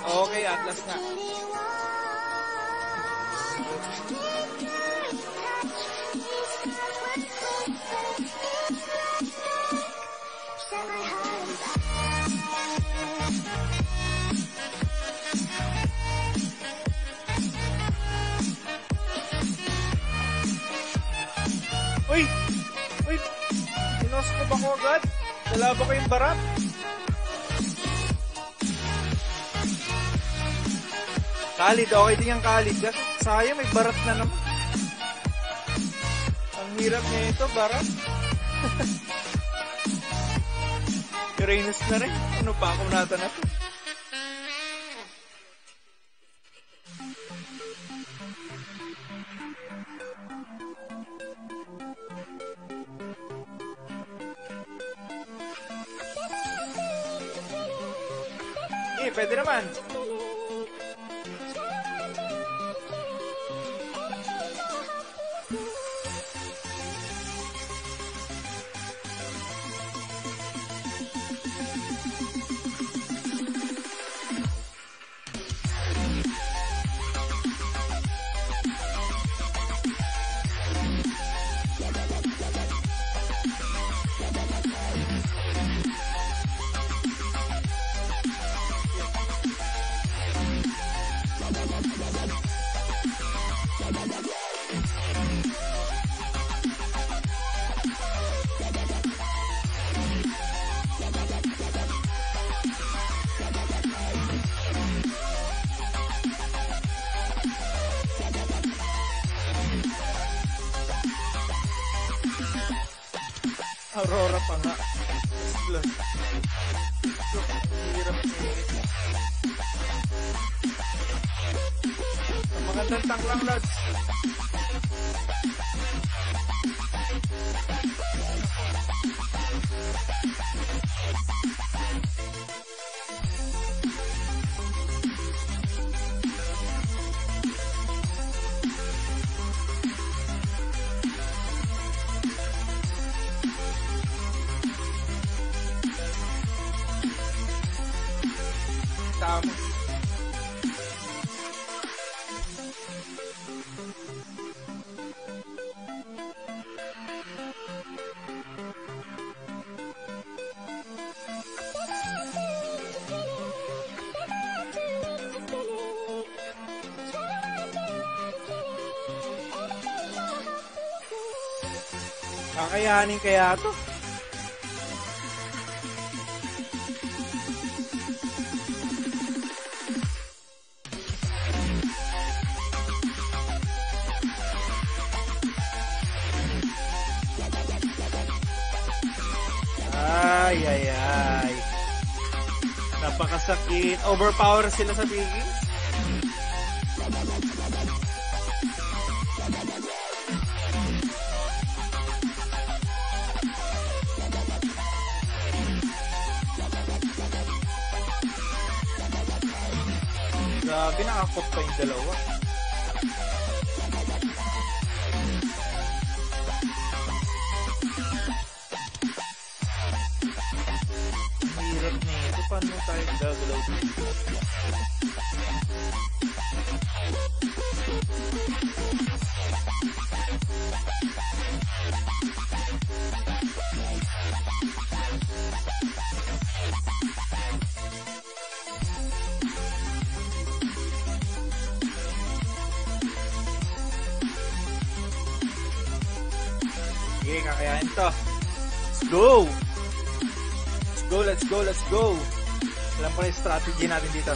Okay, Atlas na. Uy! Inoskop ako agad. Nalaba ko yung barat. Khalid, okay din yung Khalid. Sayang, may barat na naman. Ang hirap niya ito, barat. Uranus na rin. Ano pa akong nata na ito? Pwede naman. Aurora pa nga. Plus. So, hirap eh. Magandang tank lang, Lods. Tama. Kakayanin kaya to? Ay, ay, ay. Napakasakit. Overpower sila sa Piggy. Grabe, nakakot pa yung dalawa. Hirap nito. Paano tayo gagalaw dito? Sige, kakayanin to. Let's go! Let's go, let's go, let's go! Alam ko na yung strategy natin dito.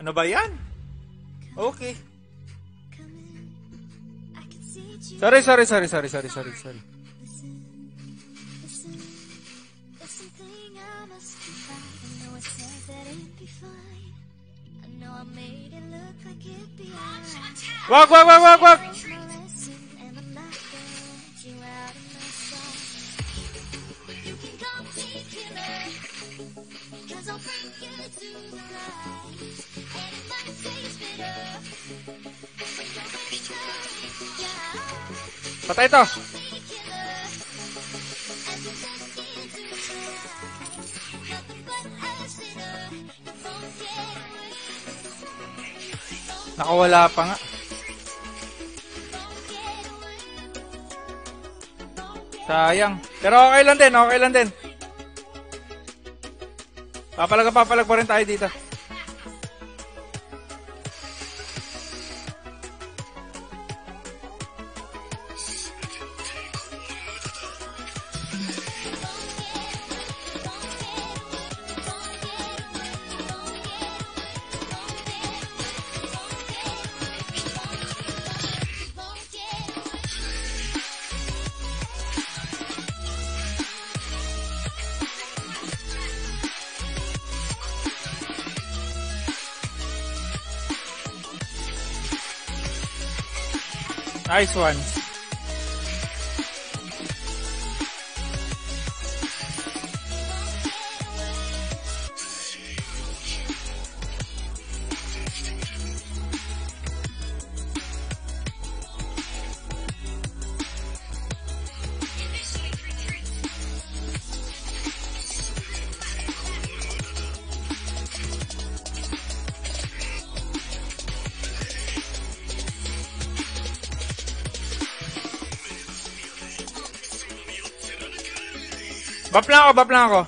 Ano ba yan? Okay. Sorry. Wag! Patay to. Nakawala pa nga. Sayang. Pero okay lang din. Papalag pa rin tayo dito. Nice one. Bap lang ako.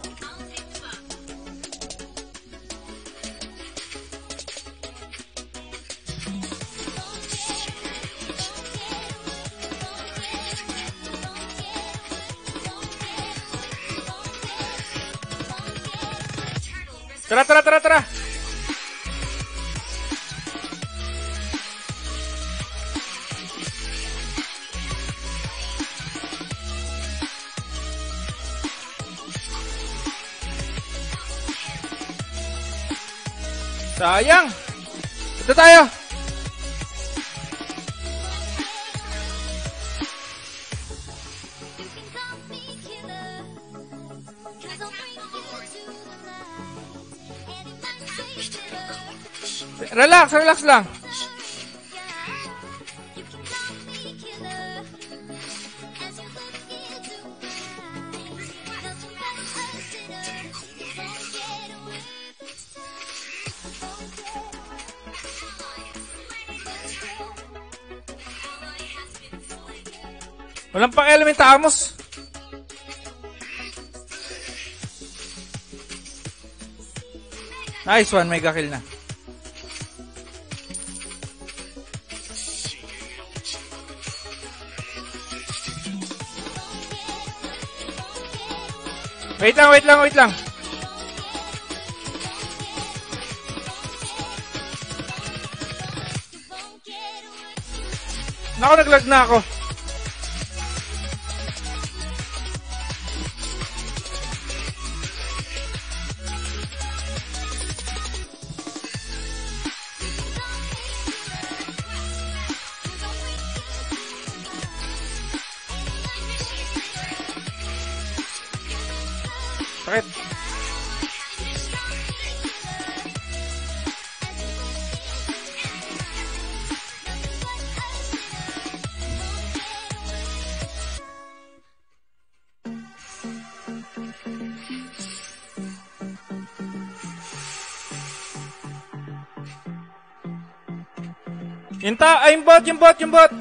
Tara, tara, tara, tara! Sayang! Ito tayo! Relax, relax lang. Walang pang-element Amos. Nice one, mega kill na. Wait lang, wait lang, wait lang. Naku, naglag na ako. Sakit. Yung bot, yung bot, yung bot.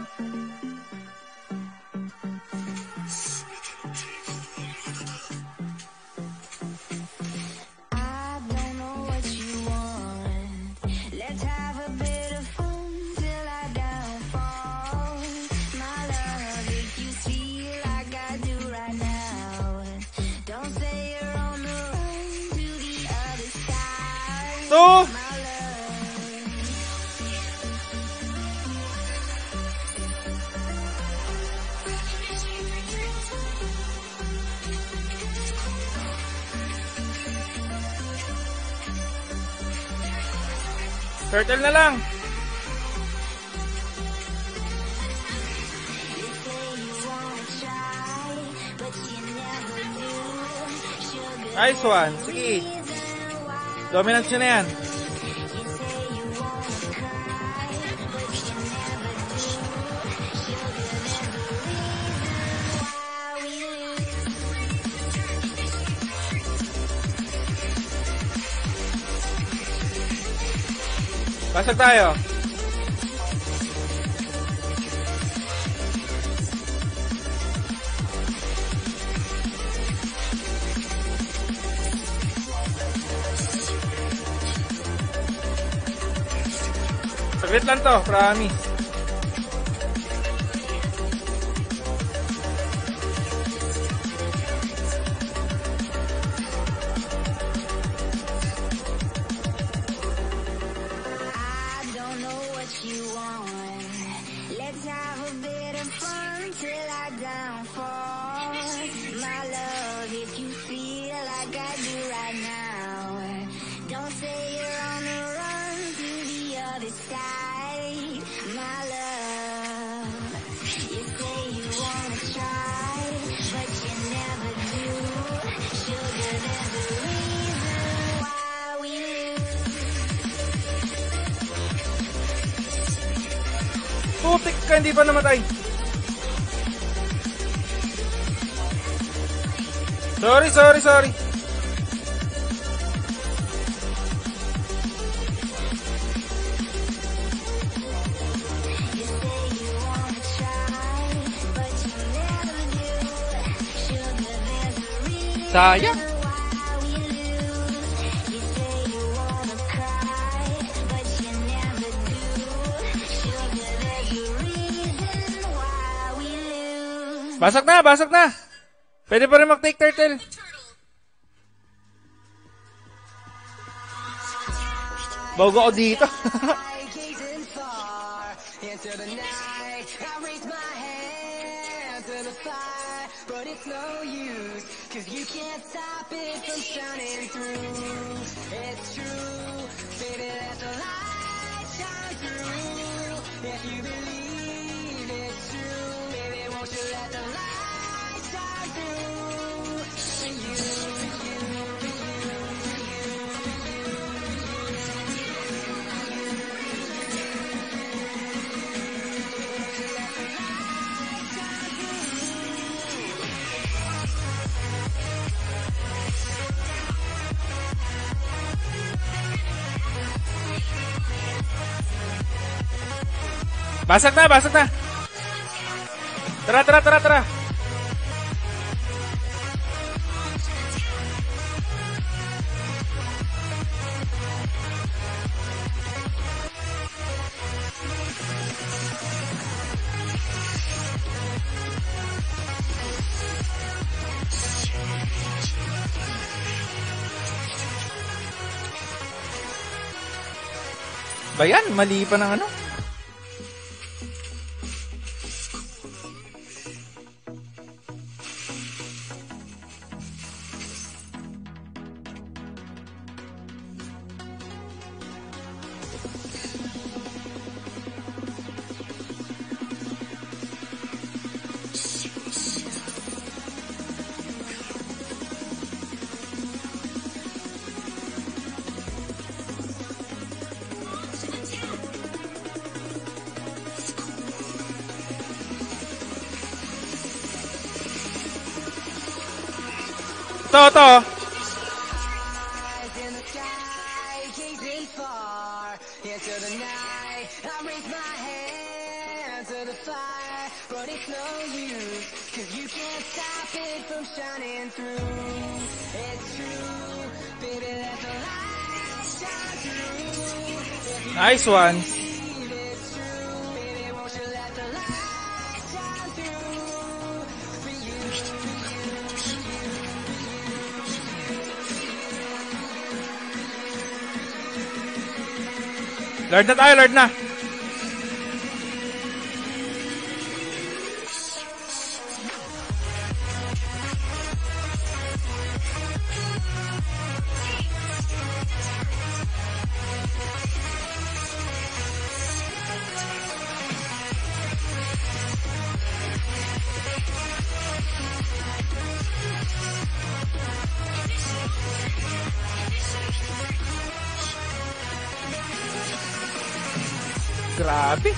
So, turtle na lang. Nice one. Sige. Dominance nyo na yan. Pasok tayo. Saglit lang to, promise. Putik ka, hindi pa namatay. Sorry. Sayang. Basag na. Pwede pa rin mag-take turtle. Bago ako dito. Gazing far into the night, I raise my hand to the fire, but it's no use, 'cause you can't stop it from shining through. It's true, baby, let the light shine through. If you believe it's true, baby, won't you let the light shine through for you, for you, for you. Basag na, basag na. Tara, tara, tara, tara. Bayan, mali pa ng ano. To. In the sky, gazing far into the night, I raise my hand to the fire, but it's no use, 'cause you can't stop it from shining through. It's true, baby, let the light shine through. Nice one. If it's true, baby, won't you let the light shine through for you, for you, for you. Lord na tayo, Lord na. Grabe.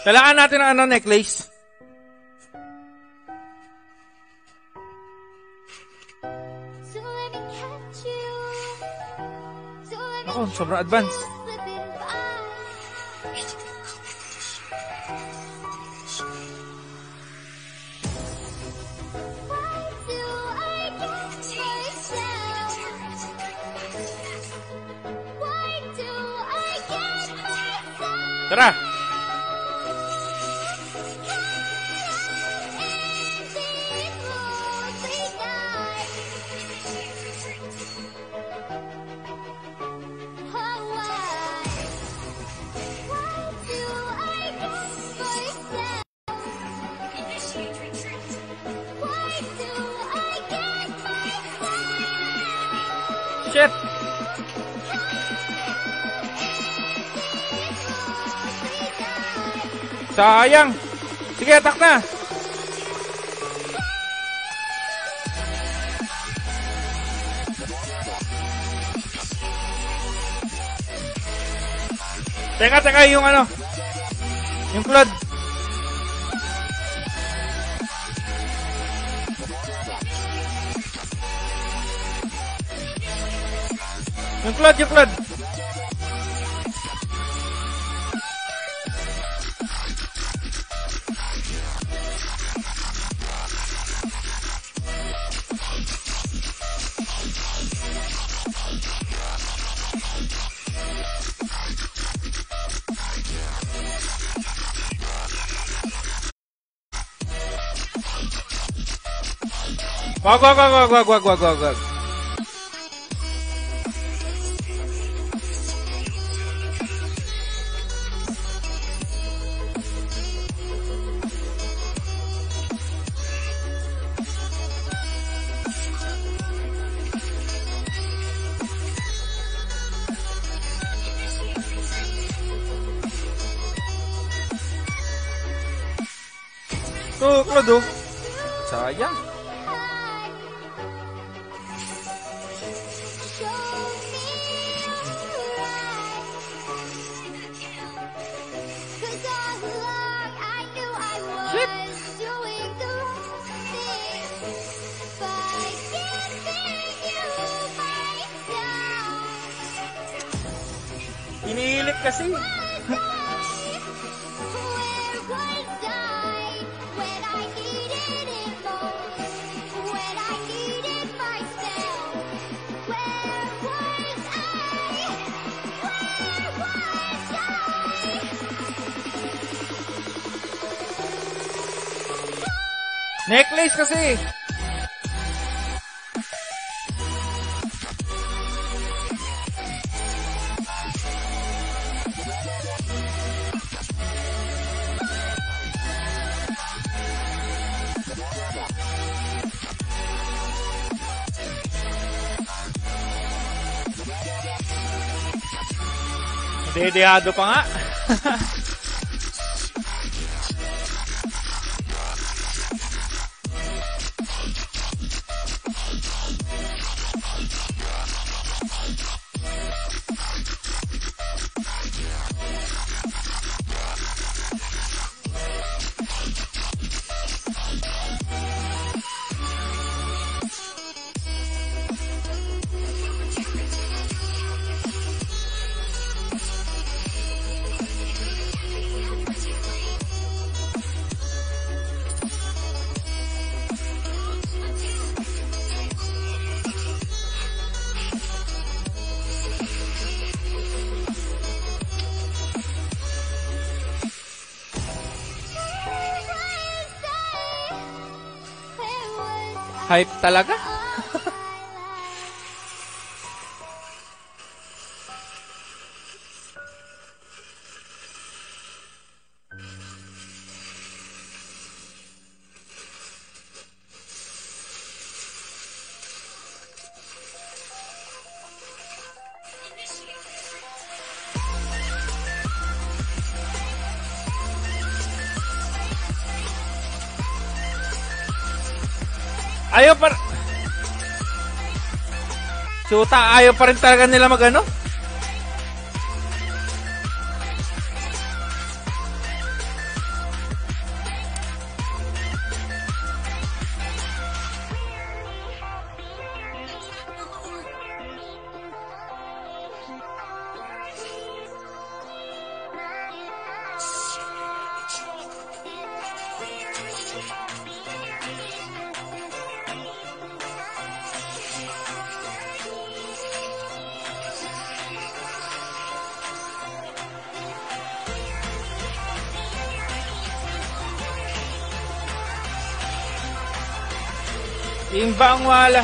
Kailangan natin ng ano, necklace. So let me catch you. So let me Ako, sobrang advance. slipping by. Why do I get myself? Why do I get myself? Tara. Shit. Sayang. Sige, atak na. Teka, yung ano. Yung Claude. Yung Claude, yung Claude. Wag. Claude. Sayang. Inihilit kasi. Necklace kasi. Dedehado pa nga. Hype talaga? Ayaw pa... Suta, ayaw pa rin talaga nila mag-ano? Imbang wala.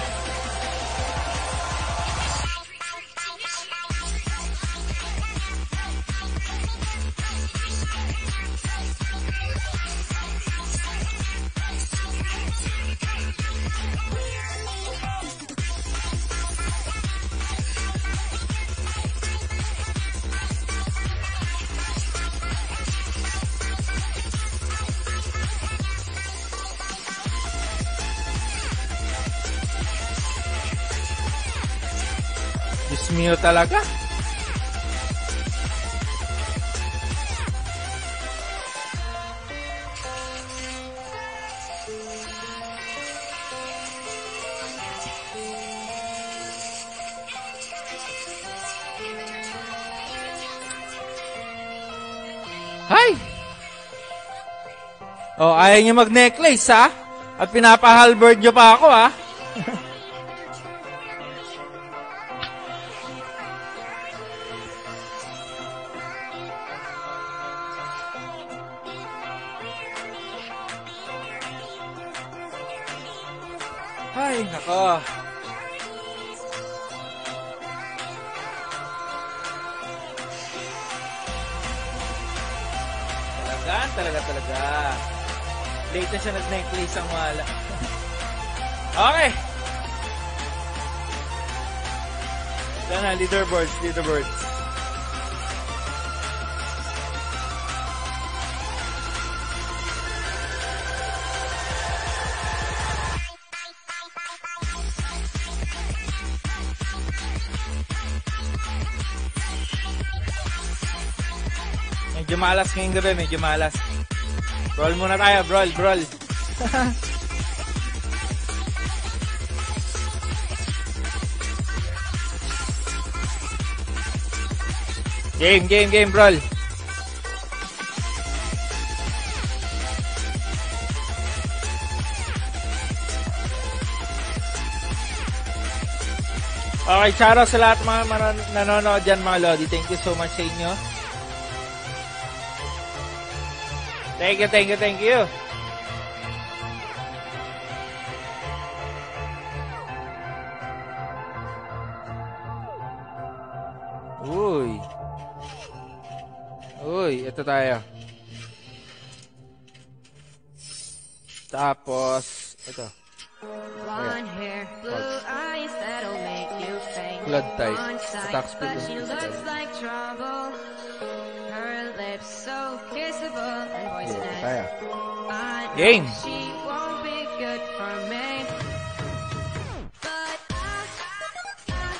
Mio talaga. Oh, ayaw niyo mag-necklace, ha? At pinapa-halberd niyo pa ako, ha? Ay, nako. Talaga. Late na siya nag-necklace ang wala. Okay. Sana, leaderboards. Medyo malas ngayong gabi, medyo malas. Brawl muna tayo, brawl. Game, brawl. Okay, shoutout sa lahat mga nanonood dyan mga Lodi. Thank you so much sa inyo. Thank you. Uy, ito tayo. Tapos, ito. Blonde hair, blue eyes that'll make you faint. Blood type. On sight, Attack speed but and she physical. looks like trouble. Her lips so kissable and poisonous. Tayo. I know Game. she won't be good for me. But I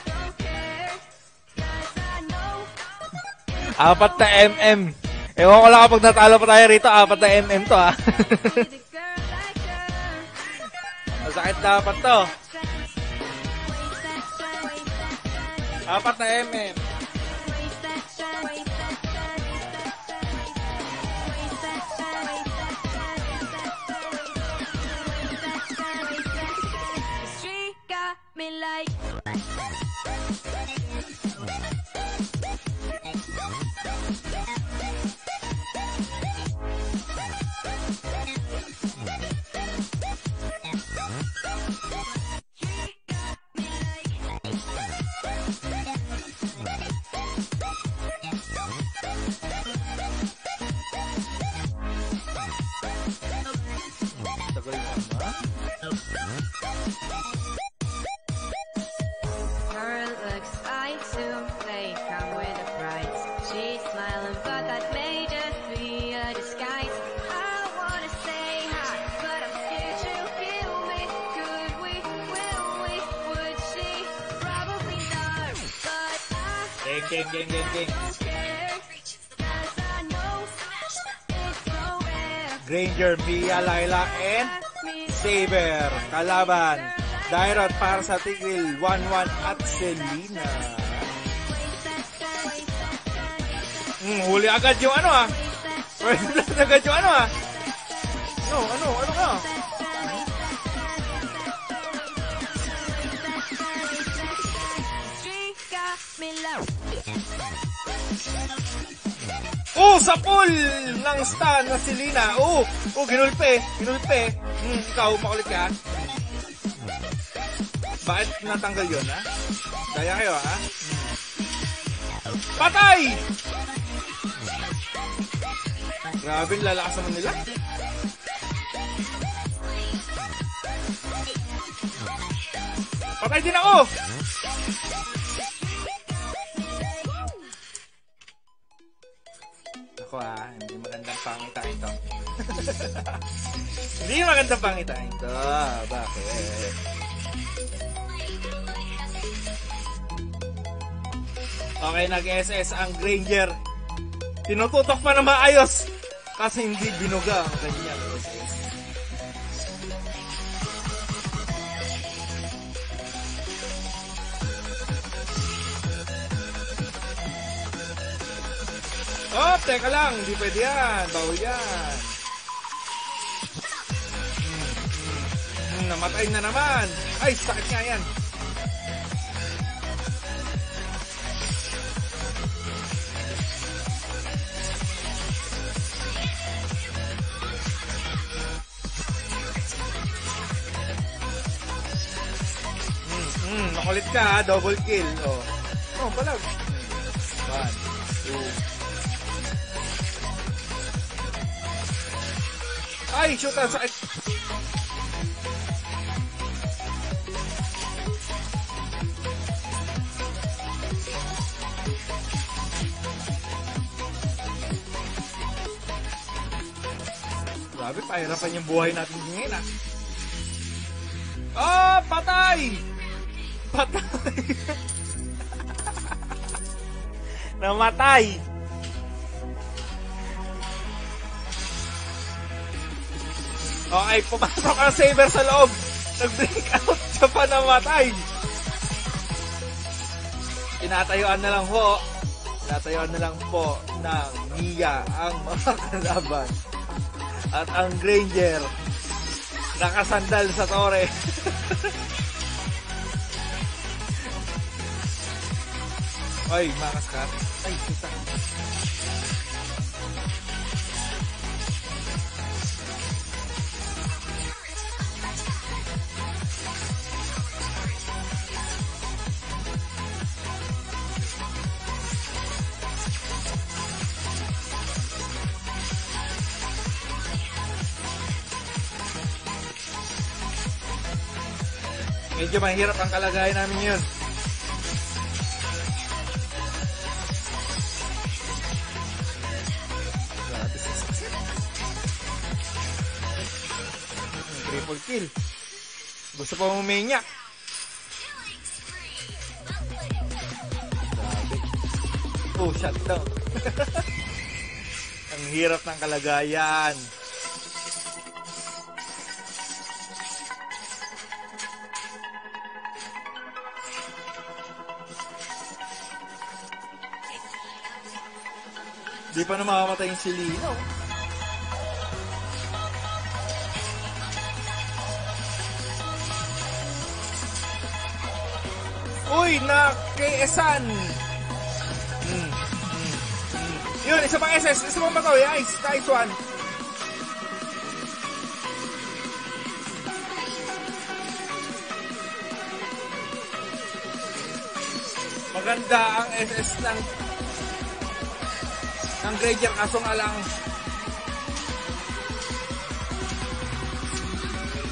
don't care, 'cause I know 4 na MM. Ewan ko lang kapag natalo pa tayo rito, 4 na MM to, ha. with a girl like her. Masakit dapat to. 4 na MM. She got me like Tagal naman. her looks like soup. They come with a price. She's smiling, but that may just be a disguise. I wanna say hi, but I'm scared she'll kill me. Could we? Will we? Would she? Probably not. But I Game. don't care, 'cause I know it's so rare. Granger, Mia, Laila, and Saber. Kalaban. Dairat para sa Tigil, 1-1 at Selena. Huli agad yung ano, ha. First blood agad yung ano, ha. Ano ka? She got me low. Sa pool ng stan na Selena. Ginulpe. Ikaw, makulit ka. Bakit natanggal yun, ha? Daya kayo, ha? Patay! Grabe, lalakas naman nila. Patay din ako! Ako, hindi magandang pangitain to. Hindi magandang pangitain to. Bakit? Okay, nag-SS ang Granger. Tinututok pa na maayos. Kasi hindi binuga ang kanyang SS. Teka lang. Hindi pwede yan. Bawal yan. namatay na naman. Ay, sakit nga yan. Makulit ka ha, double kill. Oh, palag. 1, 2. Ay, shoot ang sakit. Grabe, pahirapan yung buhay natin ngayon ah. Oh, patay! Patay! Namatay! Okay, pumasok ang saber sa loob. Nag-break out siya pa, namatay. Tinatayuan na lang po. Tinatayuan na lang po ng Mia ang mga kalaban. At ang Granger nakasandal sa tore. Ay, makas ka. Ay, puta. Medyo mahirap ang kalagayan namin yun. Triple kill. Gusto pa muminya. Grabe. Oh, shutdown. Ang hirap ng kalagayan. Di pa na makamatay yung si Lino. Uy, na KS-an. Yun, isa pang SS. Isa pang bato. Nice, nice one. Maganda ang SS ng Granger, kaso nga lang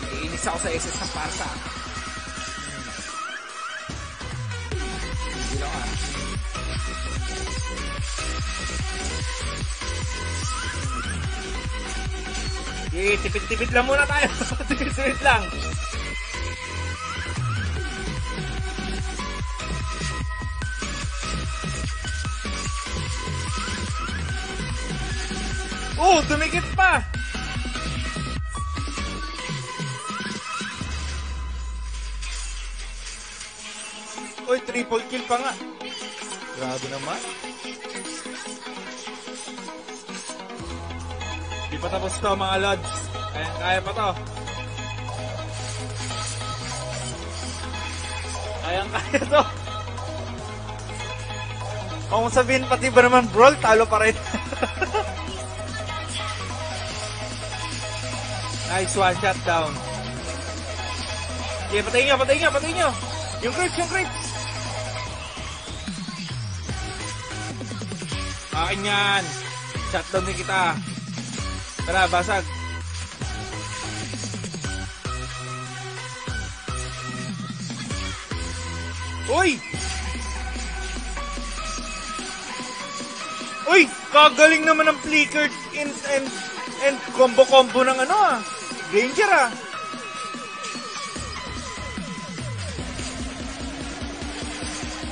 iinis ako sa SS ng Parsa. Hindi lang ah. Tipid-tipid lang muna tayo. Tipid-tipid lang. Oh, dumikit pa! Uy, triple kill pa nga. Grabe naman. Di pa tapos to mga lods. Kaya pa to. Kaya to. Kung sabihin pati ba naman brawl, talo pa rin. Nice one, shot down. Okay, patayin nyo. Yung creeps. Akin yan. Shot down din kita. Tara, basag. Uy! Kagaling naman ng flickered and combo ng Granger ah.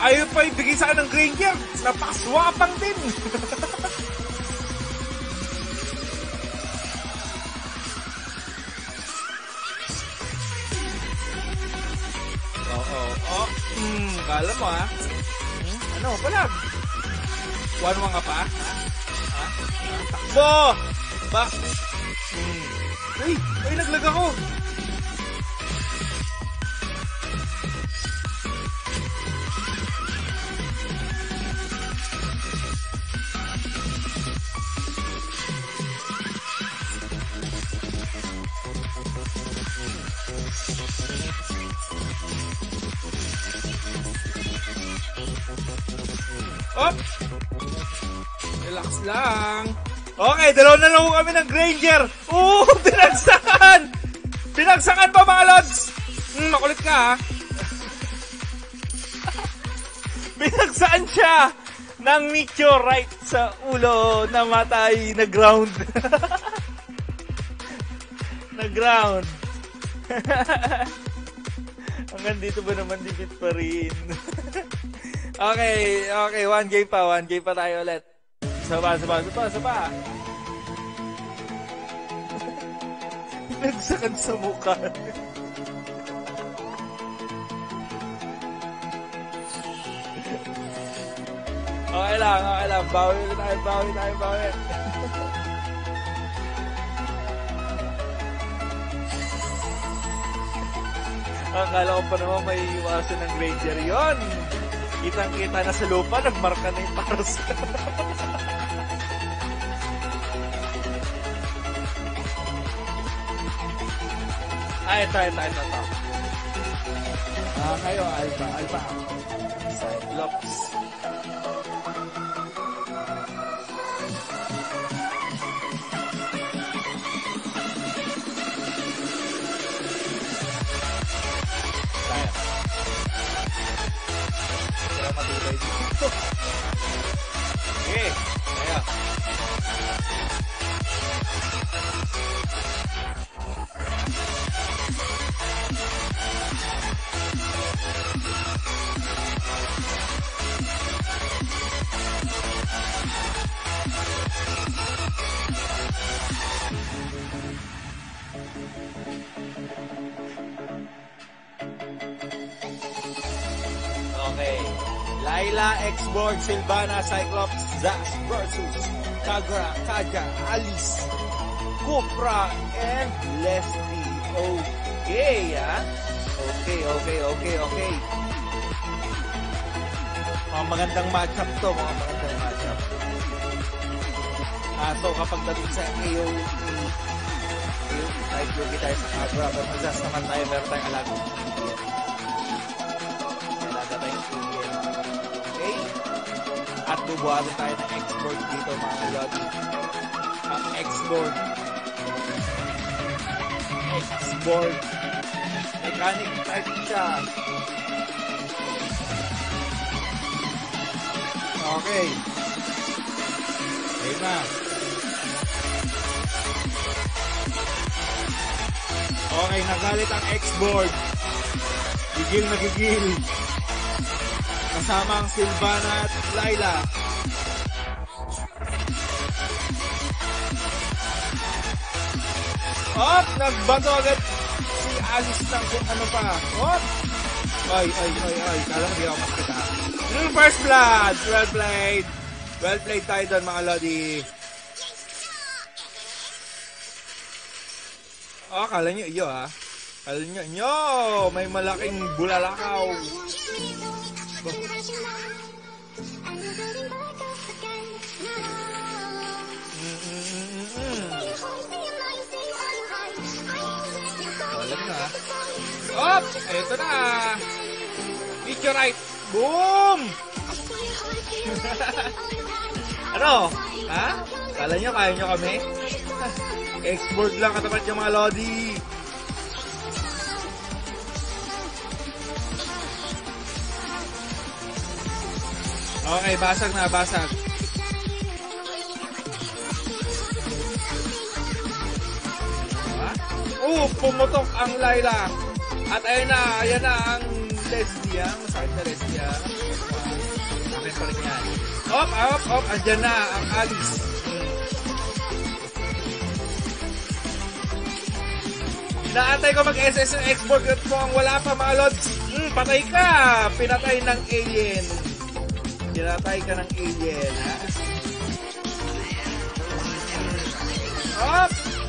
Ayaw pa ibigay sa akin ng Granger. Napakaswapang din. Kala mo ah. Ano, palag? 1-1 ka pa? Ha? Takbo! Ba? Uy, naglag ako. Op! Relax lang. Okay, dalawa na lang kami ng Granger. Binagsakan! Binagsakan pa mga lods! Makulit ka ha. Binagsakan siya ng meteorite sa ulo. Namatay, na-ground. Na-ground. Hanggang dito ba naman dikit pa rin? Okay, 1 game pa tayo ulit. Saba. Nagsakan sa mukha. Okay lang. Bawi tayo. Akala ko pa naman may iwasan ng Granger yun. Kitang-kita na sa lupa, nagmarka na yung paros. Ito. Kayo, Alpha. Cyclops. Matulay dito. Okay, kaya. Okay. Layla, X-Borg, Sylvana, Cyclops, Zax versus Kagra, Kaja, Alice, Cupra, and Leslie. Okay, ha? Okay. Mga magandang matchup to, So, kapag dating sa AOE, type yogi tayo sa Kagra, pero mag-zas naman tayo, meron tayong alam. At bubuhatin tayo ng X-Borg dito mga lodi. Ang X-Borg. Mechanic type siya. Okay. Ayun na. Okay, nagalit ang X-Borg. Gigil na gigil. Kasama ang Sylvana at Layla. Nagbato agad si Alice ng kung ano pa. Ay. Kala mo di ako makita. First blood. Well played tayo doon mga lodi. Kala nyo iyo ha. Kala nyo, may malaking bulalakaw. Alam na. Ito na. Meteorite. Boom! Ano? Ha? Kala nyo, kaya nyo kami? X-Borg lang katapat yung mga lodi. Okay, basag na. Pumutok ang Layla. At ayan na ang Leslie. Masakit na Leslie. Amin pa rin yan. Andyan na ang Alice. Naantay ko mag-SS ng X-Borg at mukhang wala pa mga lods. Patay ka. Pinatay ng alien.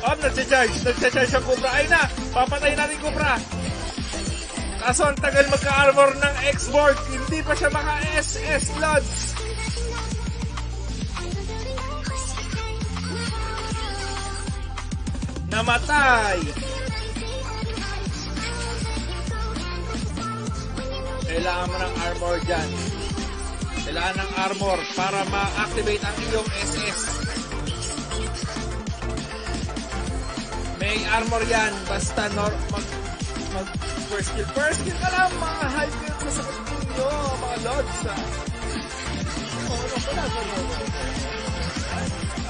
Nagsa-charge ang Cupra. Ay na, papatay natin Cupra. Kaso ang tagal magka-armor ng X-Borg, hindi pa siya maka-SS lods. Namatay. Kailangan mo ng armor dyan. Kailangan ng armor para ma-activate ang iyong SS. May armor yan, basta mag first kill. First kill ka lang, mga high kill ko sa ninyo, mga lods.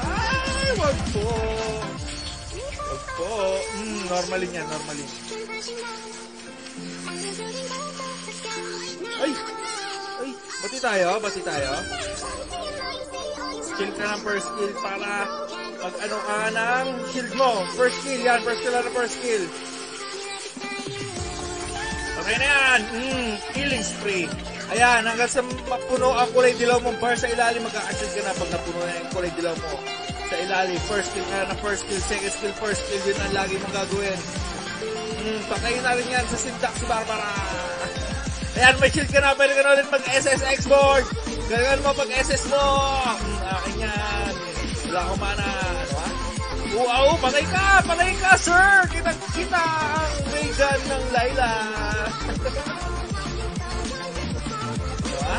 Ay, wag po. Wag po. Normalin yan, normalin. Ay! Ay! Bati tayo. Skill ka ng first kill para mag-ano ka ng shield mo. First kill yan, first kill. Okay na yan. Killing spree. Ayan, hanggang sa mapuno ang kulay dilaw mong bar sa ilalim, magkakashield ka na pag napuno na yung kulay dilaw mo. Sa ilalim, first kill ka na first kill, second skill, first kill, yun ang lagi mong gagawin. Patayin na rin yan sa sintak si Barbara. Ayan, may shield ka na, pwede ka na ulit mag-SS X-board. Gagawin mo pag-SS mo. Akin yan. Wala akong mana. Ano ha? Patay ka, sir! Kita ang Megan ng Laila. Diba?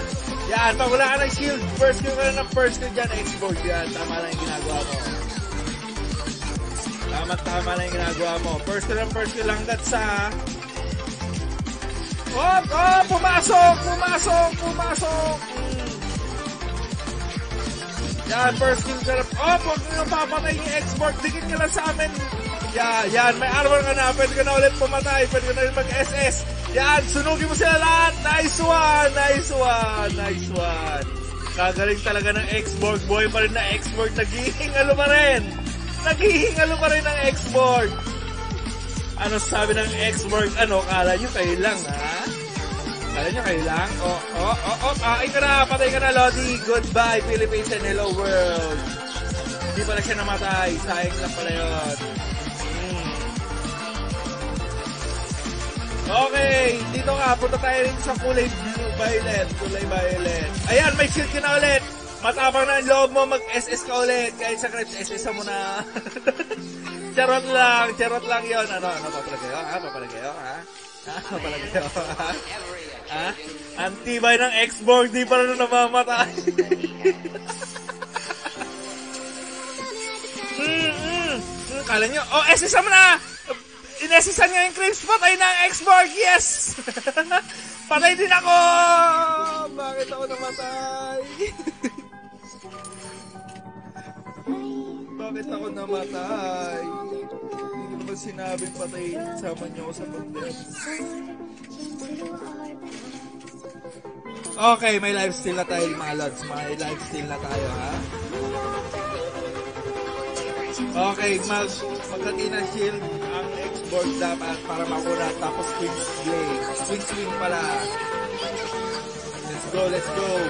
Yan, pag wala ka ng shield, first kill ka na ng first kill dyan, X-board yan. Tama lang yung ginagawa mo. Tama lang yung ginagawa mo. First kill hanggat sa... Pumasok! Yan, first kill ka na. Huwag nyo papatay yung X-board. Dikit nyo lang sa amin. Yan, may armor ka na. Pwede ka na ulit pumatay. Pwede ka na ulit mag-SS. Yan, sunugin mo sila lahat. Nice one. Kagaling talaga ng X-board. Boy pa rin na X-board. Naghihingalo pa rin ng X-board. Ano sabi ng X-board? Ano, kala nyo kayo lang, ha? Patay ka na, Lodi. Goodbye, Philippines and hello world. Hindi pala siya namatay. Sayang lang pala yun. Okay, dito nga, punta tayo rin sa kulay violet. Ayan, may shield ka na ulit. Matapang na ang loob mo, mag-SS ka ulit. Kahit sa Krebs, SS mo na. Charot lang yun. Ano, papalagayo, ha? Antibay ng X-board, di pa rin namamatay. Kala nyo, SS mo na! Inesisan nga yung Krebs, patay na ang X-board, yes! Patay din ako! Bakit ako namatay? Hindi naman sinabing patayin. Sama niyo ako sa pag-dance. Okay, may lifesteal na tayo mga lods. May lifesteal na tayo, ha? Okay, magkatina shield ang X-board dapat para makuna. Tapos Queen swing pala. Let's go.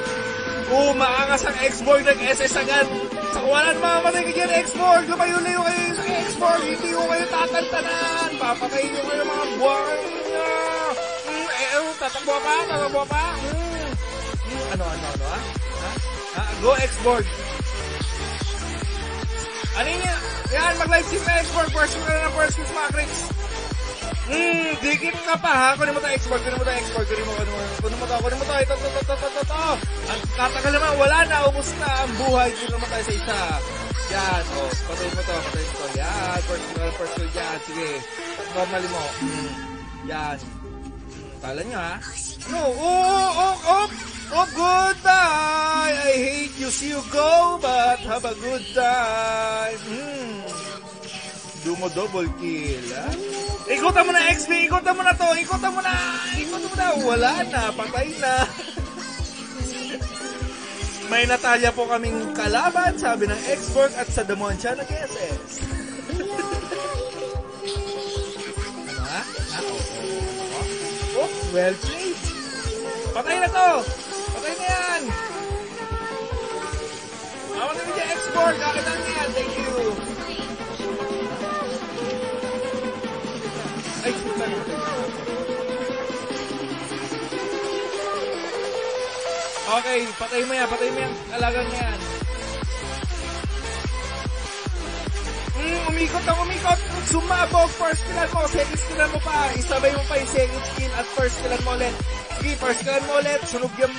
Maangas ang X-board, nag-SS agad. Sa kuwanan, mamamatay ka dyan, X-board. Lumayo-layo kayo sa X-board. Hindi ko kayo tatantanan. Papatayin nyo kayo mga buwan niyo. Tatakbo pa. Ano, ha? Go, X-board. Ano yun? Yan, mag-live-stream na X-board. First kill mga Cricks. Dikit ka pa, ha? Kunin mo tayo X-board. Kunin mo to. Ito. Ang katagal naman, wala na. Ubus na ang buhay. Kunin naman tayo sa isa. Yan, patayin mo to. Yan, first kill dyan. Sige, normally mo. Yan. Kala nyo, ha? No, goodbye. I hate you, see you go, but have a good time. Double kill, ha? Ikutan mo na, XB! Ikutan mo na to! Wala na! Patay na! May Natalia po kaming kalaban, sabi ng X-board at sa Damon siya nag-SS. Ha? Well played! Patay na to! Patay na yan! Awan na niya X-board! Kakita niya yan! Thank you! Ay, okay, patay mo yan alagang yan. Umikot, sumabog, first killan mo, second killan mo pa, isabay mo pa yung second skill at first killan mo ulit. Sige, first gun mo ulit. Sunog yung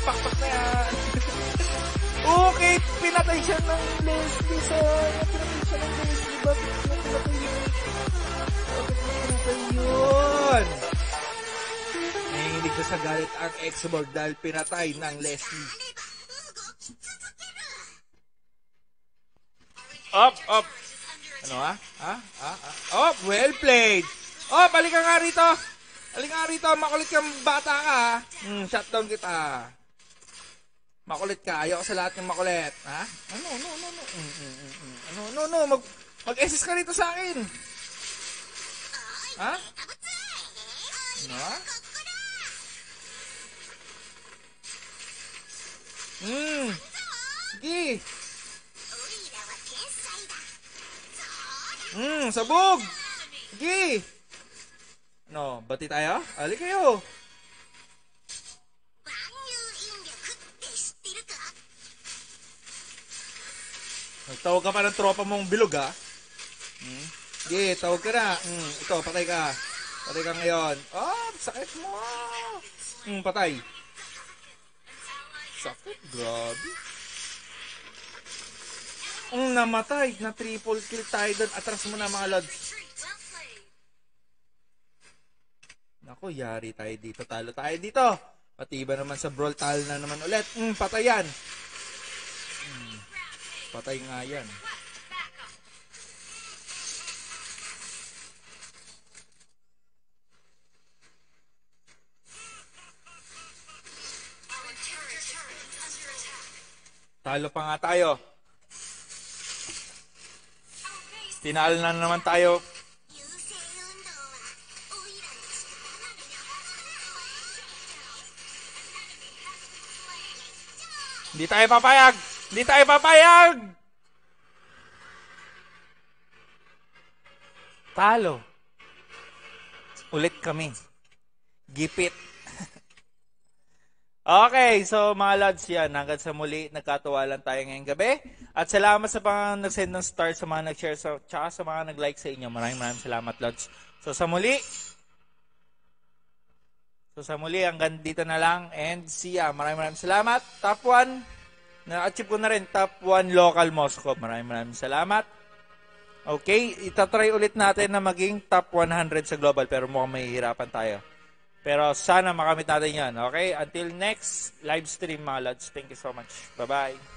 pakpak na yan. Okay, pinatay siya ng Leslie sa... Pinatay siya ng Leslie. Bakit pinatay yun? Bakit pinatay yun? Nanginginig na sa galit ang Exmord dahil pinatay ng Leslie. Up. Ano ha? Oh, well played. Oh, balik ka nga rito. Makulit kang bata ka. Shutdown kita. Makulit ka. Ayoko sa lahat ng makulit. Ha? No. Mag-SS ka rito sa akin. Ha? Ano ha? Sige. Sabog. Sige. No, bati tayo? Ali kayo. Nagtawag ka pa ng tropa mong bilog, ha? Sige, tawag ka na. Ito, patay ka. Patay ka ngayon. Oh, sakit mo. Patay. Sakit, grabe. Namatay. Na triple kill tayo doon. Atras mo na, mga lods. Naku, yari tayo dito. Talo tayo dito. Pati iba naman sa brawl, talo na naman ulit. Patay yan. Patay nga yan. Talo pa nga tayo. Tinalo na naman tayo. Hindi tayo papayag! Talo. Ulit kami. Gipit. Okay, so mga lods yan. Hanggang sa muli, nagkatuwa lang tayo ngayong gabi. At salamat sa mga nag-send ng stars, sa mga nag-share, tsaka sa mga nag-like sa inyo. Maraming salamat, lods. So sa muli, hanggang dito na lang. And see ya. Maraming salamat. Top 1. Na-achieve ko na rin. Top 1 local Moscow. Maraming salamat. Okay. Itatry ulit natin na maging top 100 sa global. Pero mukhang mahihirapan tayo. Pero sana makamit natin yan. Okay. Until next live stream, mga lads. Thank you so much. Bye-bye.